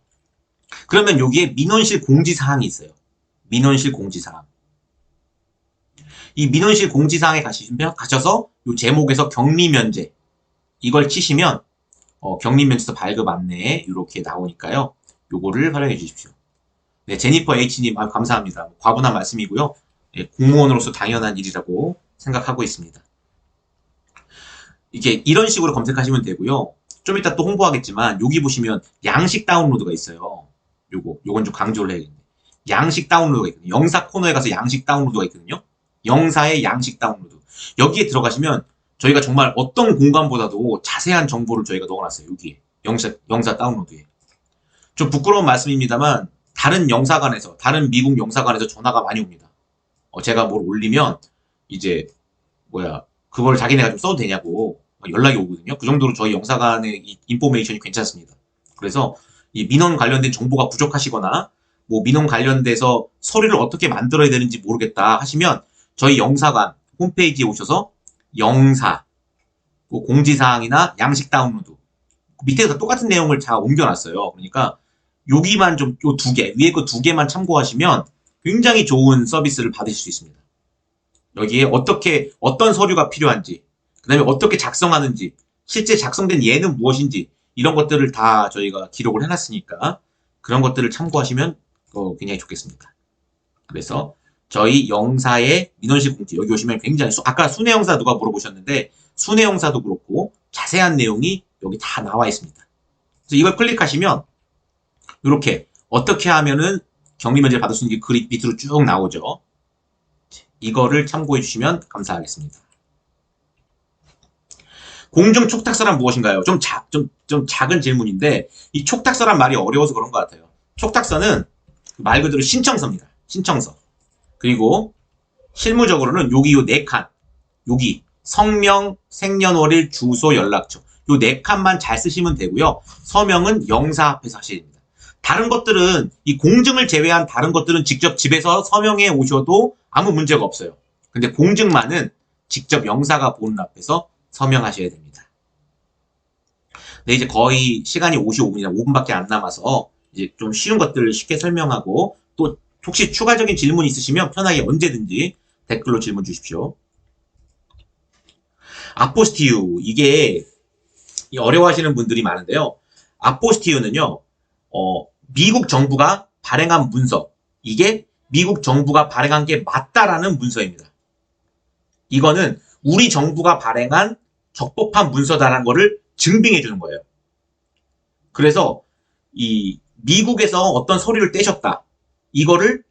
그러면 여기에 민원실 공지사항이 있어요. 민원실 공지사항. 이 민원실 공지사항에 가셔서 이 제목에서 격리면제 이걸 치시면 격리면제서 발급 안내 이렇게 나오니까요. 요거를 활용해 주십시오. 네, 제니퍼 H님 감사합니다. 과분한 말씀이고요. 네, 공무원으로서 당연한 일이라고 생각하고 있습니다. 이게 이런 식으로 검색하시면 되고요. 좀 이따 또 홍보하겠지만 여기 보시면 양식 다운로드가 있어요. 요건 좀 강조를 해야겠네. 양식 다운로드가 있거든요. 영사 코너에 가서 양식 다운로드가 있거든요. 영사의 양식 다운로드. 여기에 들어가시면 저희가 정말 어떤 공간보다도 자세한 정보를 저희가 넣어놨어요. 여기에 영사 다운로드에. 좀 부끄러운 말씀입니다만 다른 영사관에서 다른 미국 영사관에서 전화가 많이 옵니다. 제가 뭘 올리면 이제 그걸 자기네가 좀 써도 되냐고 연락이 오거든요. 그 정도로 저희 영사관의 인포메이션이 괜찮습니다. 그래서 이 민원 관련된 정보가 부족하시거나 민원 관련돼서 서류를 어떻게 만들어야 되는지 모르겠다 하시면 저희 영사관 홈페이지에 오셔서 영사, 공지사항이나 양식 다운로드 밑에서 똑같은 내용을 다 옮겨놨어요. 그러니까 여기만 요 두 개, 위에 거 두 개만 참고하시면 굉장히 좋은 서비스를 받으실 수 있습니다. 여기에 어떤 서류가 필요한지, 그 다음에 어떻게 작성하는지, 실제 작성된 예는 무엇인지, 이런 것들을 다 저희가 기록을 해놨으니까 그런 것들을 참고하시면 굉장히 좋겠습니다. 그래서 저희 영사의 민원실 공지, 여기 오시면 굉장히, 아까 순회 영사 누가 물어보셨는데, 순회용사도 그렇고 자세한 내용이 여기 다 나와 있습니다. 그래서 이걸 클릭하시면 이렇게 어떻게 하면은 격리 면제를 받을 수 있는지 글이 밑으로 쭉 나오죠. 이거를 참고해 주시면 감사하겠습니다. 공중 촉탁서란 무엇인가요? 좀 작은 질문인데 이 촉탁서란 말이 어려워서 그런 것 같아요. 촉탁서는 말 그대로 신청서입니다. 신청서. 그리고 실무적으로는 여기 요 4칸. 여기 성명, 생년월일, 주소, 연락처. 요 4칸만 잘 쓰시면 되고요. 서명은 영사 앞에서 하셔야 됩니다. 다른 것들은 이 공증을 제외한 다른 것들은 직접 집에서 서명해 오셔도 아무 문제가 없어요. 근데 공증만은 직접 영사가 보는 앞에서 서명하셔야 됩니다. 네, 이제 거의 시간이 55분이나 5분밖에 안 남아서 이제 좀 쉬운 것들을 쉽게 설명하고 또 혹시 추가적인 질문 있으시면 편하게 언제든지 댓글로 질문 주십시오. 아포스티유, 이게 어려워하시는 분들이 많은데요. 아포스티유는요, 미국 정부가 발행한 문서, 이게 미국 정부가 발행한 게 맞다라는 문서입니다. 이거는 우리 정부가 발행한 적법한 문서다라는 거를 증빙해 주는 거예요. 그래서 이 미국에서 어떤 서류를 떼셨다. 이거를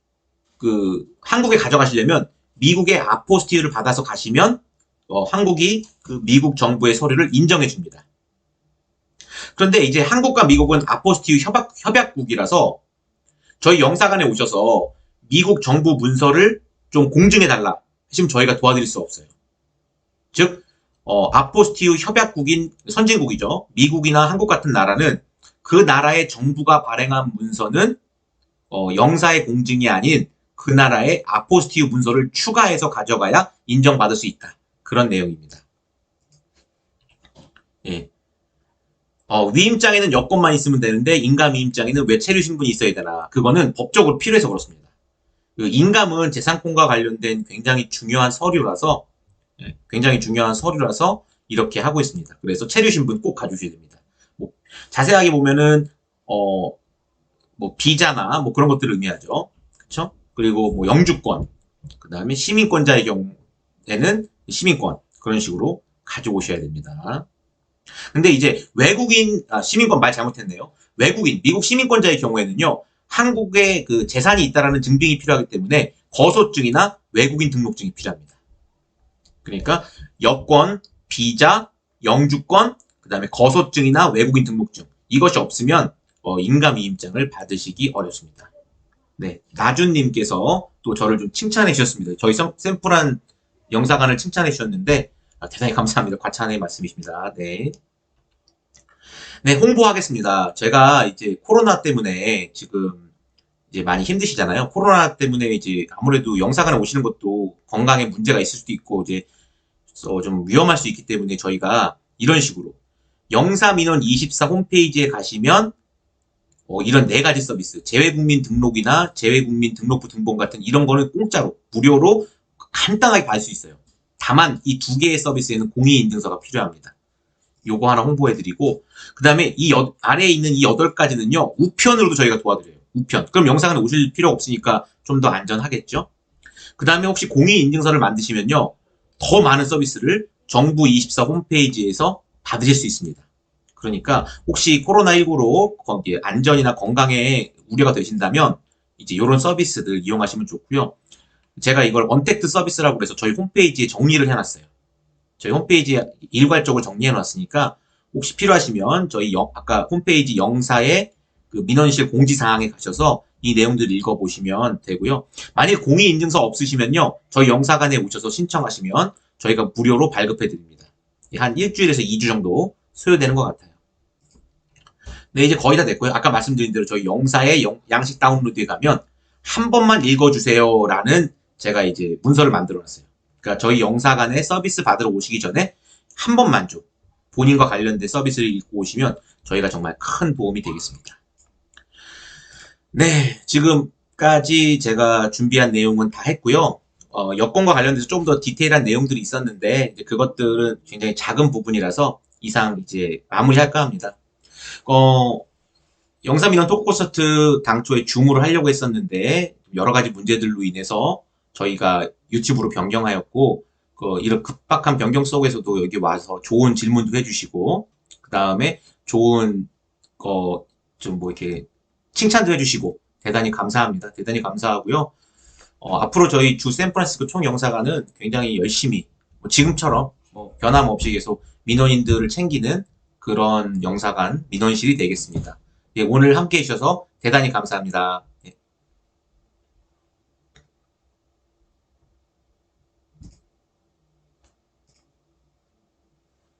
한국에 가져가시려면 미국의 아포스티유를 받아서 가시면 한국이 그 미국 정부의 서류를 인정해 줍니다. 그런데 이제 한국과 미국은 아포스티유 협약국이라서 저희 영사관에 오셔서 미국 정부 문서를 좀 공증해달라 하시면 저희가 도와드릴 수 없어요. 즉 아포스티유 협약국인 선진국이죠. 미국이나 한국 같은 나라는 그 나라의 정부가 발행한 문서는 영사의 공증이 아닌 그 나라의 아포스티유 문서를 추가해서 가져가야 인정받을 수 있다. 그런 내용입니다. 예. 위임장에는 여권만 있으면 되는데 인감 위임장에는 왜 체류 신분이 있어야 되나? 그거는 법적으로 필요해서 그렇습니다. 인감은 재산권과 관련된 굉장히 중요한 서류라서 이렇게 하고 있습니다. 그래서 체류 신분 꼭 가주셔야 됩니다. 뭐 자세하게 보면은 뭐 비자나 뭐 그런 것들을 의미하죠. 그렇죠? 그리고 뭐 영주권, 그다음에 시민권자의 경우에는 시민권 그런 식으로 가져오셔야 됩니다. 근데 이제 외국인 시민권 말 잘못했네요. 외국인 미국 시민권자의 경우에는요. 한국에 그 재산이 있다라는 증빙이 필요하기 때문에 거소증이나 외국인 등록증이 필요합니다. 그러니까 여권, 비자, 영주권, 그다음에 거소증이나 외국인 등록증 이것이 없으면 인감위임장을 받으시기 어렵습니다. 네, 나준님께서 또 저를 좀 칭찬해 주셨습니다. 저희 샘플한 영사관을 칭찬해 주셨는데 대단히 감사합니다. 과찬의 말씀이십니다. 네. 네, 홍보하겠습니다. 제가 이제 코로나 때문에 지금 이제 많이 힘드시잖아요. 코로나 때문에 이제 아무래도 영사관에 오시는 것도 건강에 문제가 있을 수도 있고 이제 좀 위험할 수 있기 때문에 저희가 이런 식으로 영사민원24 홈페이지에 가시면 이런 4가지 서비스, 재외국민 등록이나 재외국민 등록부 등본 같은 이런 거는 공짜로, 무료로 간단하게 받을 수 있어요. 다만 이 2개의 서비스에는 공인인증서가 필요합니다. 요거 하나 홍보해드리고 그 다음에 이 아래에 있는 이 8가지는요. 우편으로도 저희가 도와드려요. 우편. 그럼 영상은 오실 필요 없으니까 좀 더 안전하겠죠. 그 다음에 혹시 공인인증서를 만드시면요. 더 많은 서비스를 정부24 홈페이지에서 받으실 수 있습니다. 그러니까 혹시 코로나19로 거기에 안전이나 건강에 우려가 되신다면 이제 이런 서비스들 이용하시면 좋고요. 제가 이걸 언택트 서비스라고 해서 저희 홈페이지에 정리를 해놨어요. 저희 홈페이지에 일괄적으로 정리해놨으니까 혹시 필요하시면 저희 아까 홈페이지 영사의 그 민원실 공지사항에 가셔서 이 내용들을 읽어보시면 되고요. 만일 공인인증서 없으시면요. 저희 영사관에 오셔서 신청하시면 저희가 무료로 발급해드립니다. 한 일주일에서 2주 정도 소요되는 것 같아요. 네, 이제 거의 다 됐고요. 아까 말씀드린 대로 저희 영사의 양식 다운로드에 가면 한 번만 읽어주세요 라는 제가 이제 문서를 만들어 놨어요. 그러니까 저희 영사관에 서비스 받으러 오시기 전에 한 번만 좀 본인과 관련된 서비스를 읽고 오시면 저희가 정말 큰 도움이 되겠습니다. 네, 지금까지 제가 준비한 내용은 다 했고요. 여권과 관련돼서 좀 더 디테일한 내용들이 있었는데 이제 그것들은 굉장히 작은 부분이라서 이상 이제 마무리할까 합니다. 영사민원 토크 콘서트 당초에 줌으로 하려고 했었는데 여러 가지 문제들로 인해서 저희가 유튜브로 변경하였고 이런 급박한 변경 속에서도 여기 와서 좋은 질문도 해주시고, 그 다음에 좋은, 좀 뭐 이렇게 칭찬도 해주시고, 대단히 감사합니다. 대단히 감사하고요. 앞으로 저희 주 샌프란시스코 총영사관은 굉장히 열심히, 뭐 지금처럼 변함없이 계속 민원인들을 챙기는 그런 영사관, 민원실이 되겠습니다. 예, 오늘 함께 해주셔서 대단히 감사합니다.